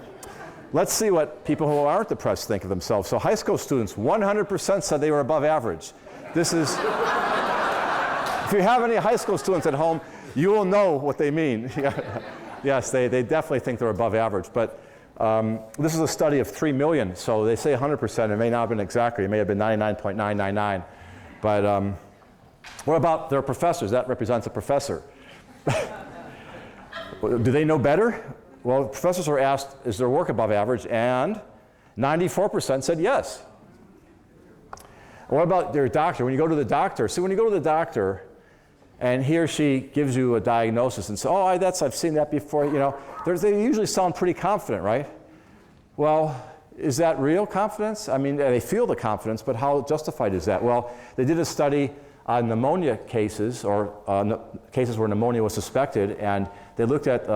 let's see what people who aren't depressed think of themselves. So high school students, 100% said they were above average. This is, if you have any high school students at home, you will know what they mean. Yes, they definitely think they're above average. But this is a study of 3 million, so they say 100%. It may not have been exactly. It may have been 99.999. But what about their professors? That represents a professor. Do they know better? Well, professors were asked, is their work above average? And 94% said yes. What about their doctor? When you go to the doctor, and he or she gives you a diagnosis and says, oh, I've seen that before, you know, they usually sound pretty confident, right? Well, is that real confidence? I mean, they feel the confidence, but how justified is that? Well, they did a study on pneumonia cases, or cases where pneumonia was suspected, and they looked at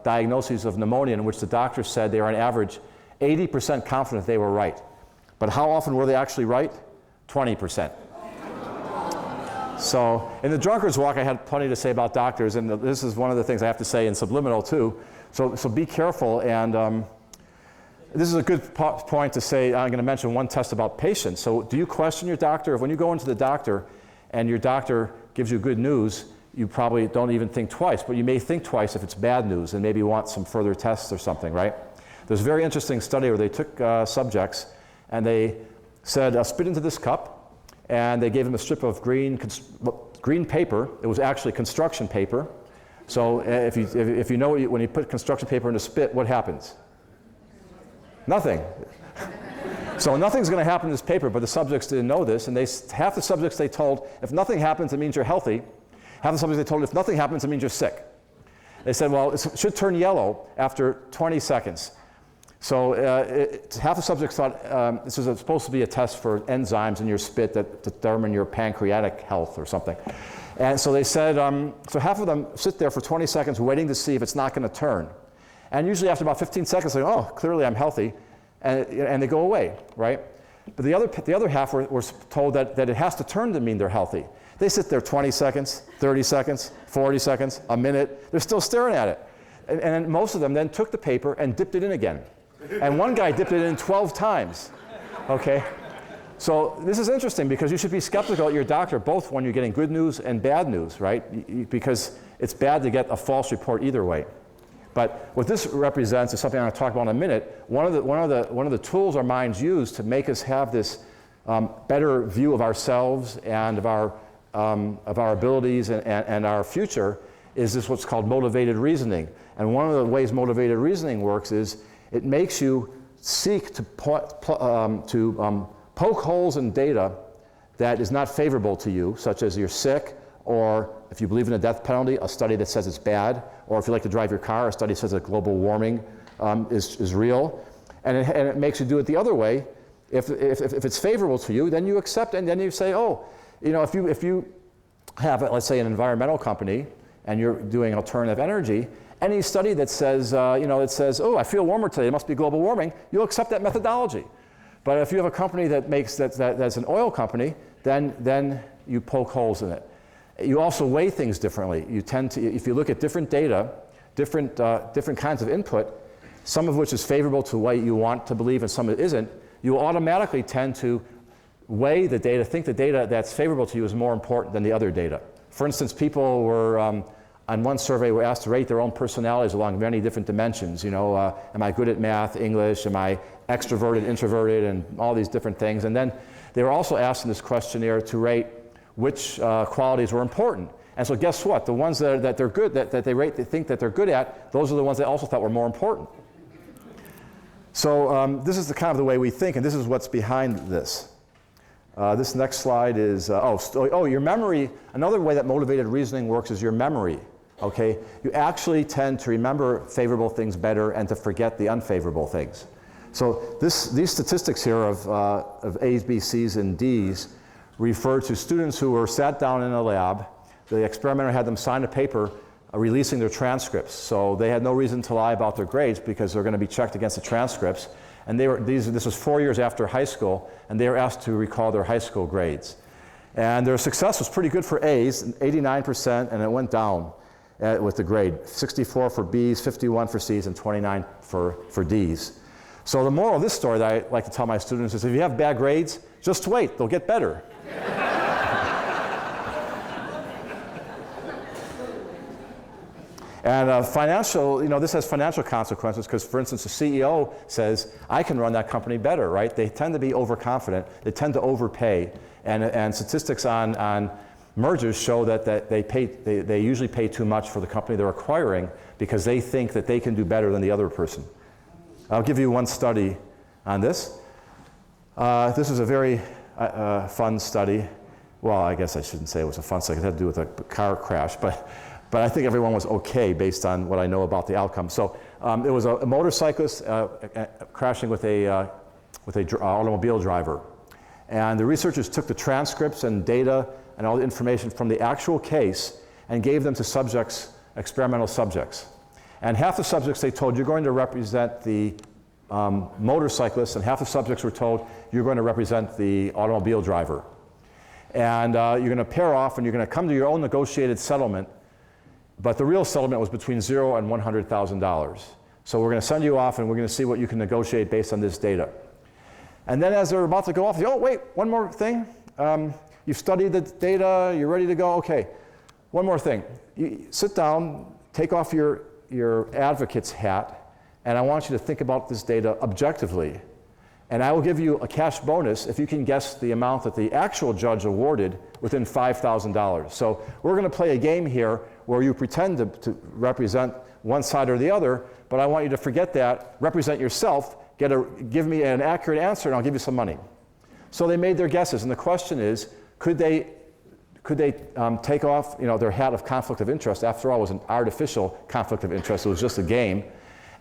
diagnoses of pneumonia in which the doctors said they were on average 80% confident they were right. But how often were they actually right? 20%. So in the Drunkard's Walk, I had plenty to say about doctors, and this is one of the things I have to say in Subliminal too. So be careful, and this is a good point to say. I'm going to mention one test about patients. So do you question your doctor? If when you go into the doctor and your doctor gives you good news, you probably don't even think twice, but you may think twice if it's bad news and maybe want some further tests or something, right? There's a very interesting study where they took subjects and they said, spit into this cup, and they gave them a strip of green paper. It was actually construction paper. So if you know when you put construction paper in a spit, what happens? Nothing. So nothing's going to happen to this paper, but the subjects didn't know this, and half the subjects they told, if nothing happens, it means you're healthy. Half the subjects they told, if nothing happens, it means you're sick. They said, well, it should turn yellow after 20 seconds. So half the subjects thought this was supposed to be a test for enzymes in your spit that determine your pancreatic health or something. And so they said, so half of them sit there for 20 seconds waiting to see if it's not going to turn. And usually after about 15 seconds, they go, oh, clearly I'm healthy. And they go away, right? But the other half were told that it has to turn to mean they're healthy. They sit there 20 seconds, 30 seconds, 40 seconds, a minute. They're still staring at it. And most of them then took the paper and dipped it in again. And one guy dipped it in 12 times, okay? So this is interesting because you should be skeptical at your doctor both when you're getting good news and bad news, right? Because it's bad to get a false report either way. But what this represents is something I'm going to talk about in a minute. One of the tools our minds use to make us have this better view of ourselves and of our abilities and our future is this what's called motivated reasoning. And one of the ways motivated reasoning works is it makes you seek to poke holes in data that is not favorable to you, such as you're sick, or if you believe in the death penalty, a study that says it's bad, or if you like to drive your car, a study that says that global warming is real, and it makes you do it the other way. If it's favorable to you, then you accept, and then you say, oh, you know, if you have, let's say, an environmental company, and you're doing alternative energy, any study that says, oh, I feel warmer today, it must be global warming, you'll accept that methodology. But if you have a company that's an oil company, then you poke holes in it. You also weigh things differently. You tend to, if you look at different data, different kinds of input, some of which is favorable to what you want to believe and some it isn't, you automatically tend to weigh the data, think the data that's favorable to you is more important than the other data. For instance, people were, on one survey, were asked to rate their own personalities along many different dimensions. You know, am I good at math, English, am I extroverted, introverted, and all these different things. And then they were also asked in this questionnaire to rate which qualities were important. And so guess what? The ones that they're good, that they rate, they think that they're good at, those are the ones they also thought were more important. So this is the kind of the way we think, and this is what's behind this. This next slide is, your memory. Another way that motivated reasoning works is your memory, okay? You actually tend to remember favorable things better and to forget the unfavorable things. So these statistics here of A's, B's, C's, and D's refer to students who were sat down in a lab. The experimenter had them sign a paper releasing their transcripts. So they had no reason to lie about their grades because they're going to be checked against the transcripts. And this was 4 years after high school, and they were asked to recall their high school grades. And their success was pretty good for A's, 89%, and it went down with the grade. 64 for B's, 51 for C's, and 29 for D's. So the moral of this story that I like to tell my students is if you have bad grades, just wait, they'll get better. And financial, this has financial consequences because, for instance, the CEO says, I can run that company better, right? They tend to be overconfident. They tend to overpay. And statistics on mergers show that they usually pay too much for the company they're acquiring because they think that they can do better than the other person. I'll give you one study on this. This is a very fun study. Well, I guess I shouldn't say it was a fun study. It had to do with a car crash, but I think everyone was okay based on what I know about the outcome. So it was a motorcyclist crashing with a automobile driver. And the researchers took the transcripts and data and all the information from the actual case and gave them to subjects, experimental subjects. And half the subjects they told, you're going to represent the motorcyclist, and half the subjects were told, you're going to represent the automobile driver. And you're going to pair off and you're going to come to your own negotiated settlement. But the real settlement was between $0 and $100,000. So we're going to send you off and we're going to see what you can negotiate based on this data. And then as they're about to go off, they say, oh, wait, one more thing. You've studied the data, you're ready to go. Okay, one more thing. You sit down, take off your advocate's hat, and I want you to think about this data objectively. And I will give you a cash bonus if you can guess the amount that the actual judge awarded within $5,000. So we're going to play a game here where you pretend to represent one side or the other, but I want you to forget that, represent yourself, give me an accurate answer, and I'll give you some money. So they made their guesses, and the question is, could they take off their hat of conflict of interest? After all, it was an artificial conflict of interest. It was just a game.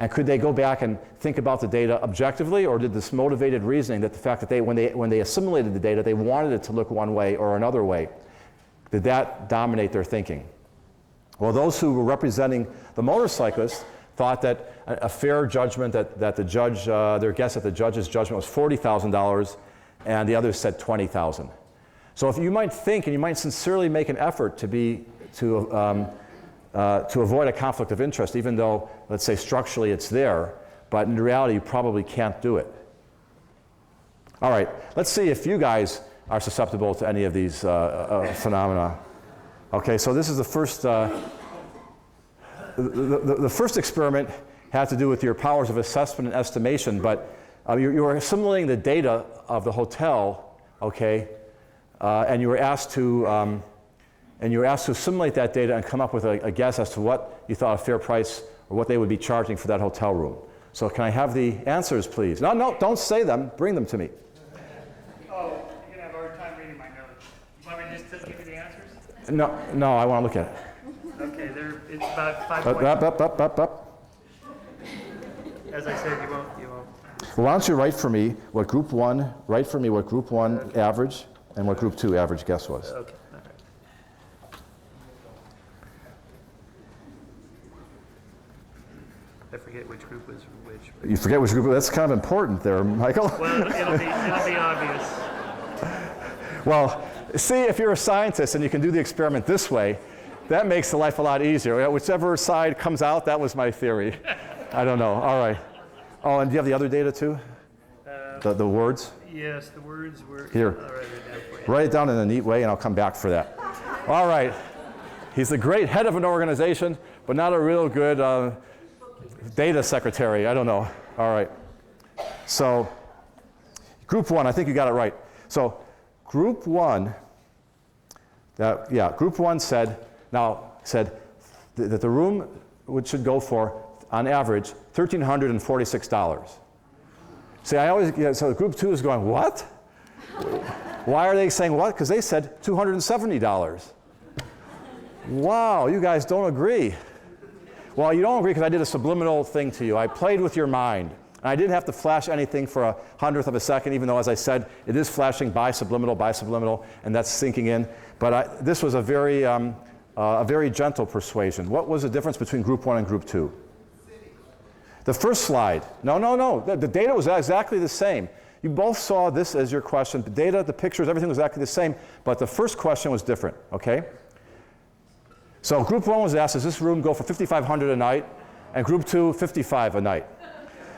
And could they go back and think about the data objectively, or did this motivated reasoning that the fact that when they assimilated the data, they wanted it to look one way or another way, did that dominate their thinking? Well, those who were representing the motorcyclist thought that a fair judgment, that the judge, their guess at the judge's judgment was $40,000, and the others said $20,000. So if you might think and you might sincerely make an effort to avoid a conflict of interest, even though, let's say, structurally it's there, but in reality you probably can't do it. All right, let's see if you guys are susceptible to any of these phenomena. Okay, so this is the first. The first experiment had to do with your powers of assessment and estimation, but you were assimilating the data of the hotel, okay, and you were asked to assimilate that data and come up with a guess as to what you thought a fair price or what they would be charging for that hotel room. So can I have the answers, please? No, don't say them. Bring them to me. Oh, you're going to have a hard time reading my notes. You want me just to give you the answers? No, I want to look at it. Okay, it's about 5 points. Up. As I said, you won't. Well, why don't you write for me what group one average and what group two average guess was. Okay. I forget which group was which. You forget which group? That's kind of important there, Michael. Well, it'll be obvious. Well, see, if you're a scientist and you can do the experiment this way, that makes the life a lot easier. Whichever side comes out, that was my theory. I don't know. All right. Oh, and do you have the other data too? The words? Yes, the words were... Here. I'll write it down for you. Write it down in a neat way, and I'll come back for that. All right. He's a great head of an organization, but not a real good data secretary. I don't know. All right. So, group one, I think you got it right. So, group one, group one said that the room should go for, on average, $1,346. See, so group two is going, what? Why are they saying what? Because they said $270. Wow, you guys don't agree. Well, you don't agree because I did a subliminal thing to you. I played with your mind. And I didn't have to flash anything for a hundredth of a second, even though, as I said, it is flashing by subliminal, and that's sinking in. But this was a very gentle persuasion. What was the difference between group one and group two? The first slide. No. The data was exactly the same. You both saw this as your question. The data, the pictures, everything was exactly the same, but the first question was different, okay? So group one was asked, does this room go for $5,500 a night? And group two, $55 a night.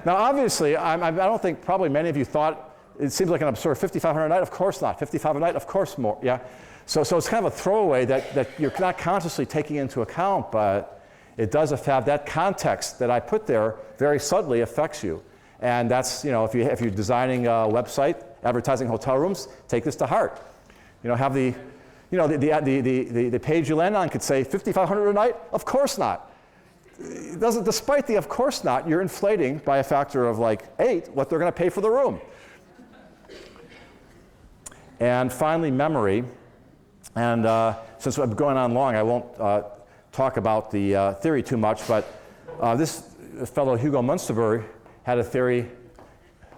Now, obviously, I don't think probably many of you thought it seems like an absurd $5,500 a night. Of course not. $55 a night, of course more. Yeah. So it's kind of a throwaway that you're not consciously taking into account, but it does have that context that I put there very subtly affects you. And that's, if you're designing a website, advertising hotel rooms, take this to heart. Have the page you land on could say $5,500 a night? Of course not. It doesn't, despite the of course not, you're inflating by a factor of like 8 what they're going to pay for the room. And finally, memory. And since I'm going on long, I won't talk about the theory too much, but this fellow Hugo Munsterberg had a theory,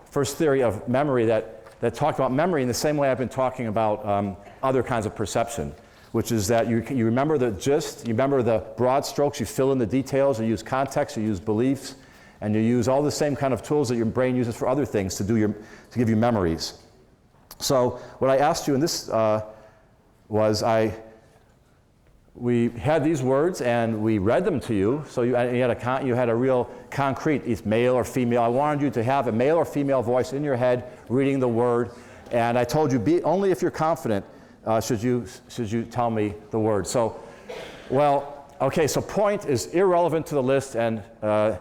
first theory of memory that talked about memory in the same way I've been talking about other kinds of perception, which is that you remember the gist, you remember the broad strokes, you fill in the details, you use context, you use beliefs, and you use all the same kind of tools that your brain uses for other things to give you memories. So what I asked you in this was we had these words and we read them to you, so you had a real concrete, it's male or female. I wanted you to have a male or female voice in your head reading the word, and I told you only if you're confident should you tell me the word. So, so point is irrelevant to the list, and I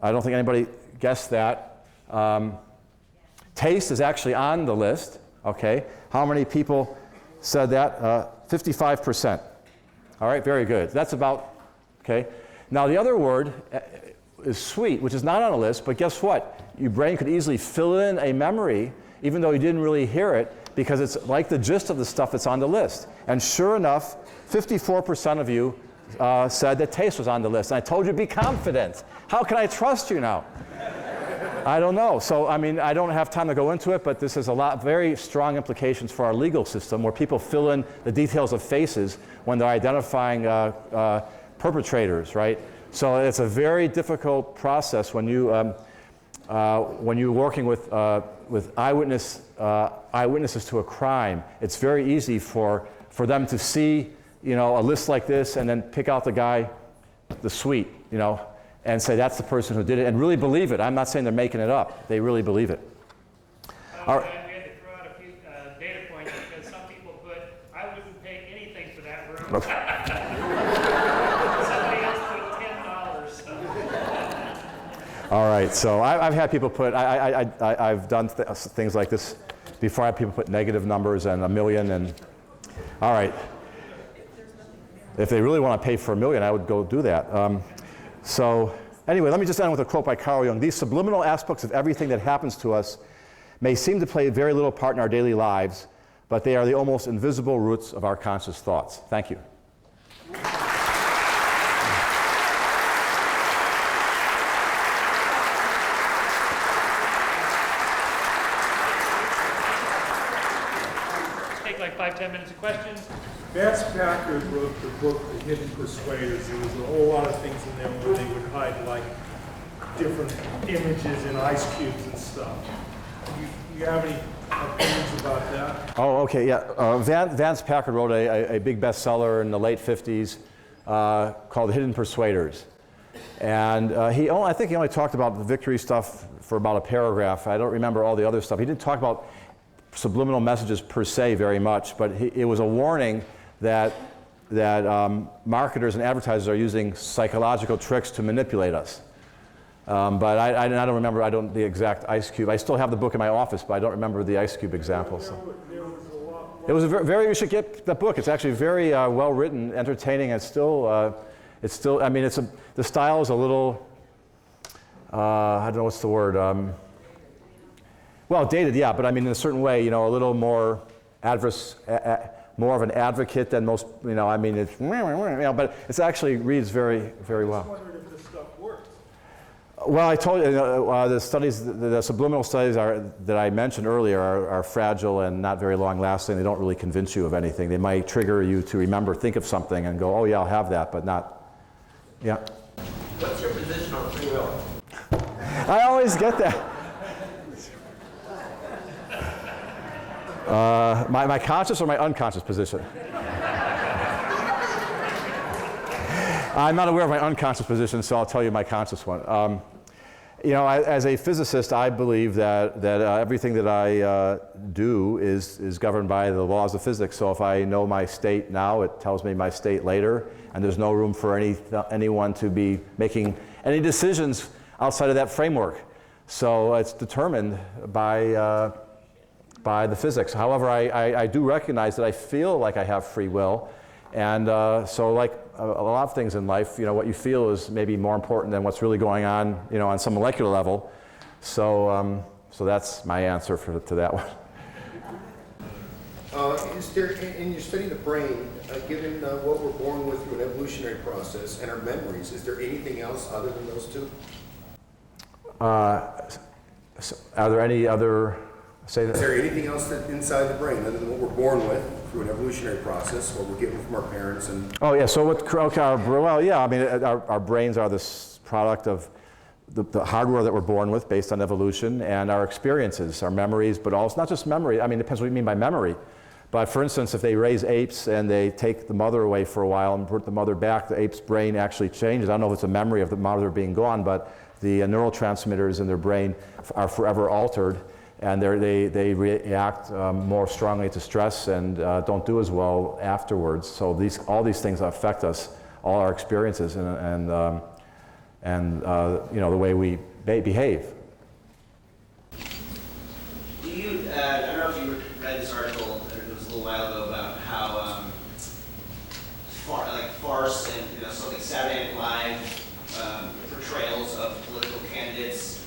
don't think anybody guessed that. Taste is actually on the list, okay? How many people said that? 55%. All right, very good. That's about, okay. Now the other word is sweet, which is not on the list, but guess what? Your brain could easily fill in a memory, even though you didn't really hear it, because it's like the gist of the stuff that's on the list. And sure enough, 54% of you said that taste was on the list. And I told you, be confident. How can I trust you now? I don't know. So, I don't have time to go into it, but this has very strong implications for our legal system, where people fill in the details of faces when they're identifying perpetrators, right? So it's a very difficult process when you're working with eyewitnesses to a crime. It's very easy for them to see, a list like this and then pick out the guy, the sweet, and say that's the person who did it, and really believe it. I'm not saying they're making it up. They really believe it. All right. We had to throw out a few data points because some people put, I wouldn't pay anything for that room. Somebody else put $10. All right, so I've had people put, I've done things like this before. I had people put negative numbers and $1 million, and all right. If they really want to pay for $1 million, I would go do that. So anyway, let me just end with a quote by Carl Jung. These subliminal aspects of everything that happens to us may seem to play very little part in our daily lives, but they are the almost invisible roots of our conscious thoughts. Thank you. Take like 5-10 minutes of questions. Vance Packard wrote the book, The Hidden Persuaders. There was a whole lot of things in there where they would hide, like different images in ice cubes and stuff. You have any opinions about that? Oh, okay, yeah. Vance Packard wrote a big bestseller in the late 50s called Hidden Persuaders. And I think he only talked about the victory stuff for about a paragraph. I don't remember all the other stuff. He didn't talk about subliminal messages per se very much, but it was a warning that marketers and advertisers are using psychological tricks to manipulate us. But I don't remember the exact ice cube. I still have the book in my office, but I don't remember the ice cube example. So. It was you should get the book. It's actually very well written, entertaining, and I mean, the style is a little, I don't know what's the word, well, dated, yeah, but I mean, in a certain way, a little more more of an advocate than most, I mean, it's, but it actually reads very, very well. I was wondering if this stuff works. Well, I told you, the studies, the subliminal studies that I mentioned earlier are fragile and not very long-lasting. They don't really convince you of anything. They might trigger you to think of something and go, oh yeah, I'll have that, but not, yeah. What's your position on free will? I always get that. My conscious or my unconscious position? I'm not aware of my unconscious position, so I'll tell you my conscious one. As a physicist, I believe that everything that I do is governed by the laws of physics. So if I know my state now, it tells me my state later, and there's no room for anyone to be making any decisions outside of that framework. So it's determined by the physics. However, I do recognize that I feel like I have free will, and so like a lot of things in life, what you feel is maybe more important than what's really going on, on some molecular level. So, so that's my answer to that one. Is there, in your studying the brain, given what we're born with through an evolutionary process and our memories, is there anything else other than those two? Are there any other? Say that. Is there anything else that inside the brain other than what we're born with through an evolutionary process, what we're given from our parents? And oh yeah, so well, yeah, I mean, our brains are this product of the hardware that we're born with based on evolution, and our experiences, our memories, but also not just memory. I mean, it depends what you mean by memory. But for instance, if they raise apes and they take the mother away for a while and put the mother back, the ape's brain actually changes. I don't know if it's a memory of the mother being gone, but the neurotransmitters in their brain are forever altered, and they react more strongly to stress and don't do as well afterwards. So all these things affect us, all our experiences, and the way we behave. Do you? I don't know if you read this article. It was a little while ago about how farce and something Saturday Night Live portrayals of political candidates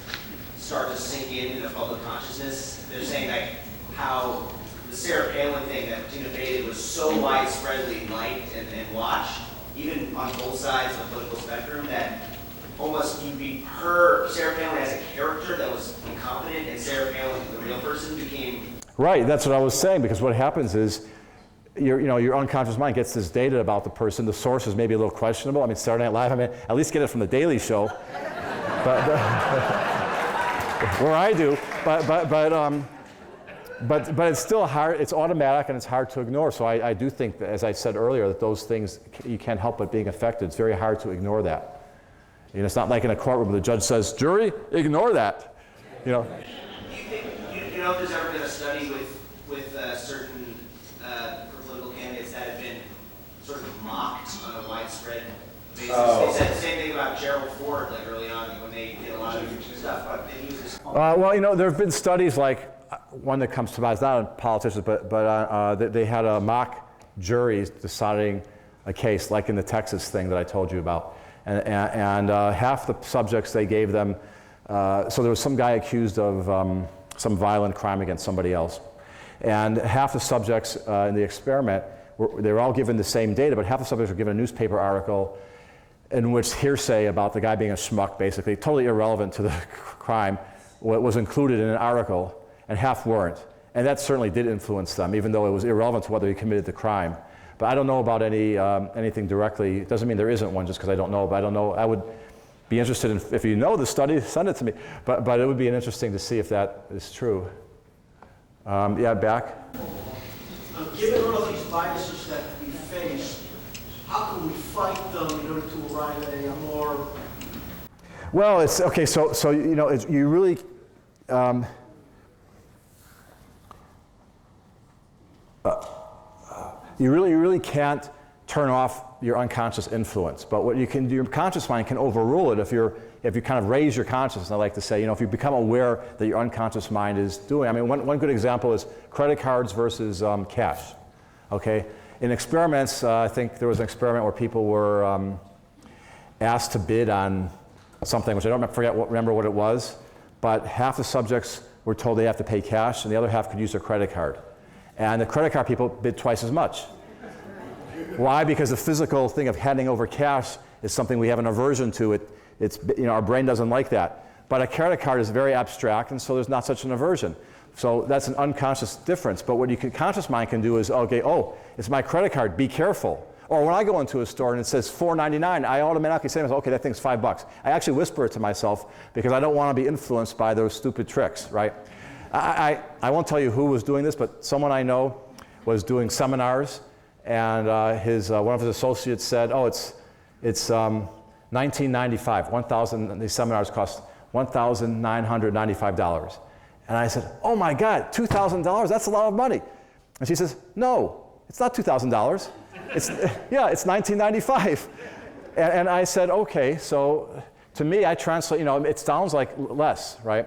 start to sink into the public consciousness. They're saying how the Sarah Palin thing that Tina Fey did was so widespreadly liked and watched, even on both sides of the political spectrum, that almost you'd be Sarah Palin as a character that was incompetent, and Sarah Palin, the real person, became... Right, that's what I was saying, because what happens is your unconscious mind gets this data about the person. The source is maybe a little questionable. I mean, Saturday Night Live, I mean, at least get it from The Daily Show. Or I do, but it's still hard. It's automatic and it's hard to ignore. So I do think that, as I said earlier, that those things you can't help but being affected. It's very hard to ignore that. It's not like in a courtroom where the judge says, "Jury, ignore that." Do you think if there's ever been a study with certain political candidates that have been sort of mocked on a widespread basis? They said the same thing about Gerald Ford, like early on when they did a lot of stuff, but they used this. Well, there have been studies like one that comes to mind. It's not on politicians, but they had a mock juries deciding a case, like in the Texas thing that I told you about, and half the subjects they gave them. So there was some guy accused of some violent crime against somebody else, and half the subjects in the experiment they were all given the same data, but half the subjects were given a newspaper article in which hearsay about the guy being a schmuck, basically totally irrelevant to the crime, was included in an article, and half weren't. And that certainly did influence them, even though it was irrelevant to whether he committed the crime. But I don't know about anything directly. It doesn't mean there isn't one just because I don't know, but I don't know. be interested in, if you know the study, send it to me. But it would be interesting to see if that is true. Yeah, back. Given all these biases that we face, how can we fight them in order to arrive at a more... Well, it's, okay, so you know, you really, you really can't turn off your unconscious influence. But what you can do, your conscious mind can overrule it if you kind of raise your consciousness. I like to say, you know, if you become aware that your unconscious mind is doing. I mean, one good example is credit cards versus cash. Okay, in experiments, I think there was an experiment where people were asked to bid on something, which I don't remember what it was, but half the subjects were told they have to pay cash, and the other half could use their credit card. And the credit card people bid twice as much. Why? Because the physical thing of handing over cash is something we have an aversion to. It's, you know, our brain doesn't like that. But a credit card is very abstract, and so there's not such an aversion. So that's an unconscious difference. But what conscious mind can do is, okay, oh, it's my credit card, be careful. Or when I go into a store and it says $4.99, I automatically say to myself, okay, that thing's $5. I actually whisper it to myself because I don't want to be influenced by those stupid tricks, right? I won't tell you who was doing this, but someone I know was doing seminars, and one of his associates said, oh, it's $19.95. These seminars cost $1,995. And I said, oh my God, $2,000? That's a lot of money. And she says, no, it's not $2,000. Yeah, it's $19.95. And I said, okay, so to me, I translate, you know, it sounds like less, right?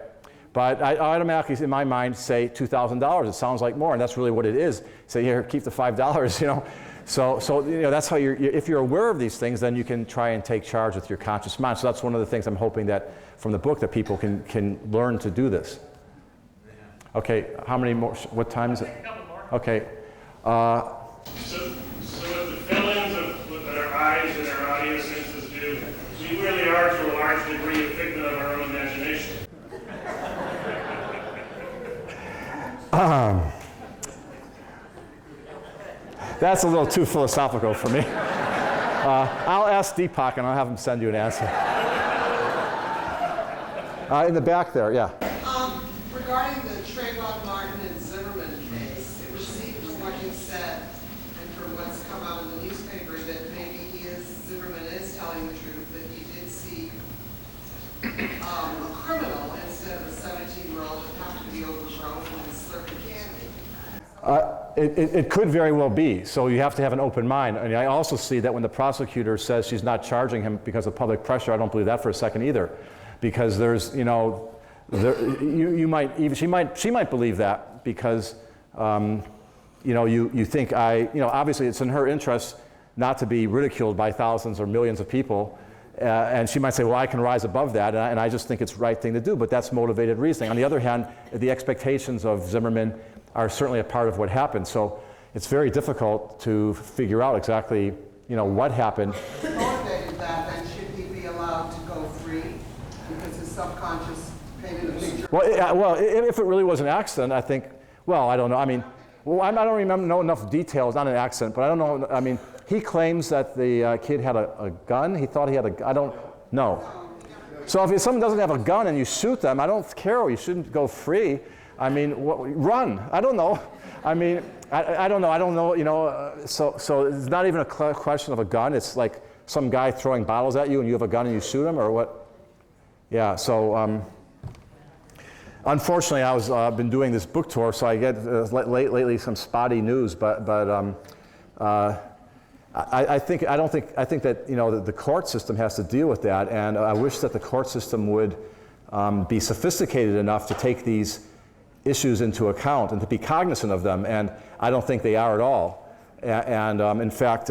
But I automatically, in my mind, say $2,000. It sounds like more, and that's really what it is. Say, here, keep the $5, you know. So you know, that's how if you're aware of these things, then you can try and take charge with your conscious mind. So that's one of the things I'm hoping that from the book that people can learn to do this. Okay, how many more? What time is it? Okay. So with the fill-ins that our eyes and our audio senses do, we really are to a large degree a figment of our own imagination. That's a little too philosophical for me. I'll ask Deepak and I'll have him send you an answer. In the back there, yeah. Regarding the Trayvon Martin and Zimmerman case, it would seem from what you said and from what's come out in the newspaper that maybe Zimmerman is telling the truth, that he did see a criminal instead of a 17-year-old that happened to be overgrown and slurping candy. It could very well be. So you have to have an open mind. And I also see that when the prosecutor says she's not charging him because of public pressure, I don't believe that for a second either. Because there's, you know, she might believe that because, you know, you think you know, obviously it's in her interest not to be ridiculed by thousands or millions of people. And she might say, well, I can rise above that, and I just think it's the right thing to do, but that's motivated reasoning. On the other hand, the expectations of Zimmerman are certainly a part of what happened. So it's very difficult to figure out exactly, you know, what happened. Motivated that, then should he be allowed to go free because his subconscious painted a picture? Well, if it really was an accident, I think, well, I don't know. I mean, well, I don't know enough details, not an accident, but I don't know. I mean, he claims that the kid had a gun. He thought he had I don't know. So if someone doesn't have a gun and you shoot them, I don't care. You shouldn't go free. I mean, run. I don't know. I mean, I don't know. I don't know. You know. So it's not even a question of a gun. It's like some guy throwing bottles at you and you have a gun and you shoot him, or what? Yeah. So unfortunately, I've been doing this book tour, so I get lately some spotty news. But I think that, you know, the court system has to deal with that, and I wish that the court system would be sophisticated enough to take these issues into account and to be cognizant of them, and I don't think they are at all. And in fact,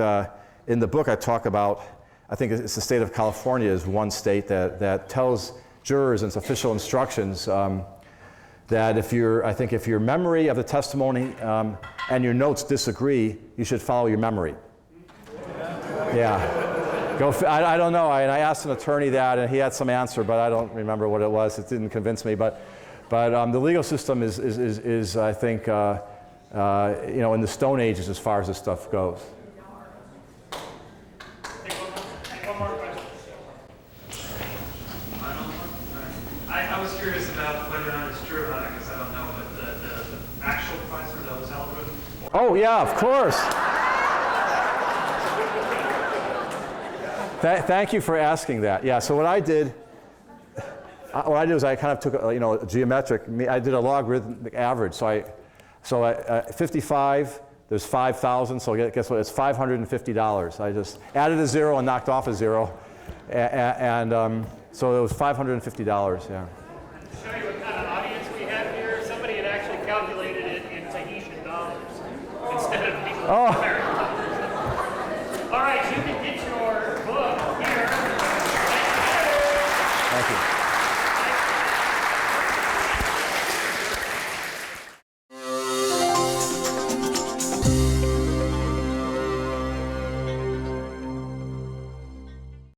in the book I talk about, I think it's the state of California is one state that tells jurors in its official instructions that if your memory of the testimony and your notes disagree, you should follow your memory. Yeah. I don't know. I asked an attorney that, and he had some answer, but I don't remember what it was. It didn't convince me. But the legal system is I think, you know, in the Stone Ages as far as this stuff goes. One more question. I was curious about whether or not it's true or not. I guess I don't know, but the actual price for the hotel room. Oh, yeah, of course. Thank you for asking that. Yeah, so what I did was I kind of took a geometric. I did a logarithmic average. So 55. There's 5,000. So guess what? It's $550. I just added a zero and knocked off a zero, so it was $550. Yeah. To show you what kind of audience we have here, somebody had actually calculated it in Tahitian dollars instead of English American dollars. All right, you can get your book here. Thank you.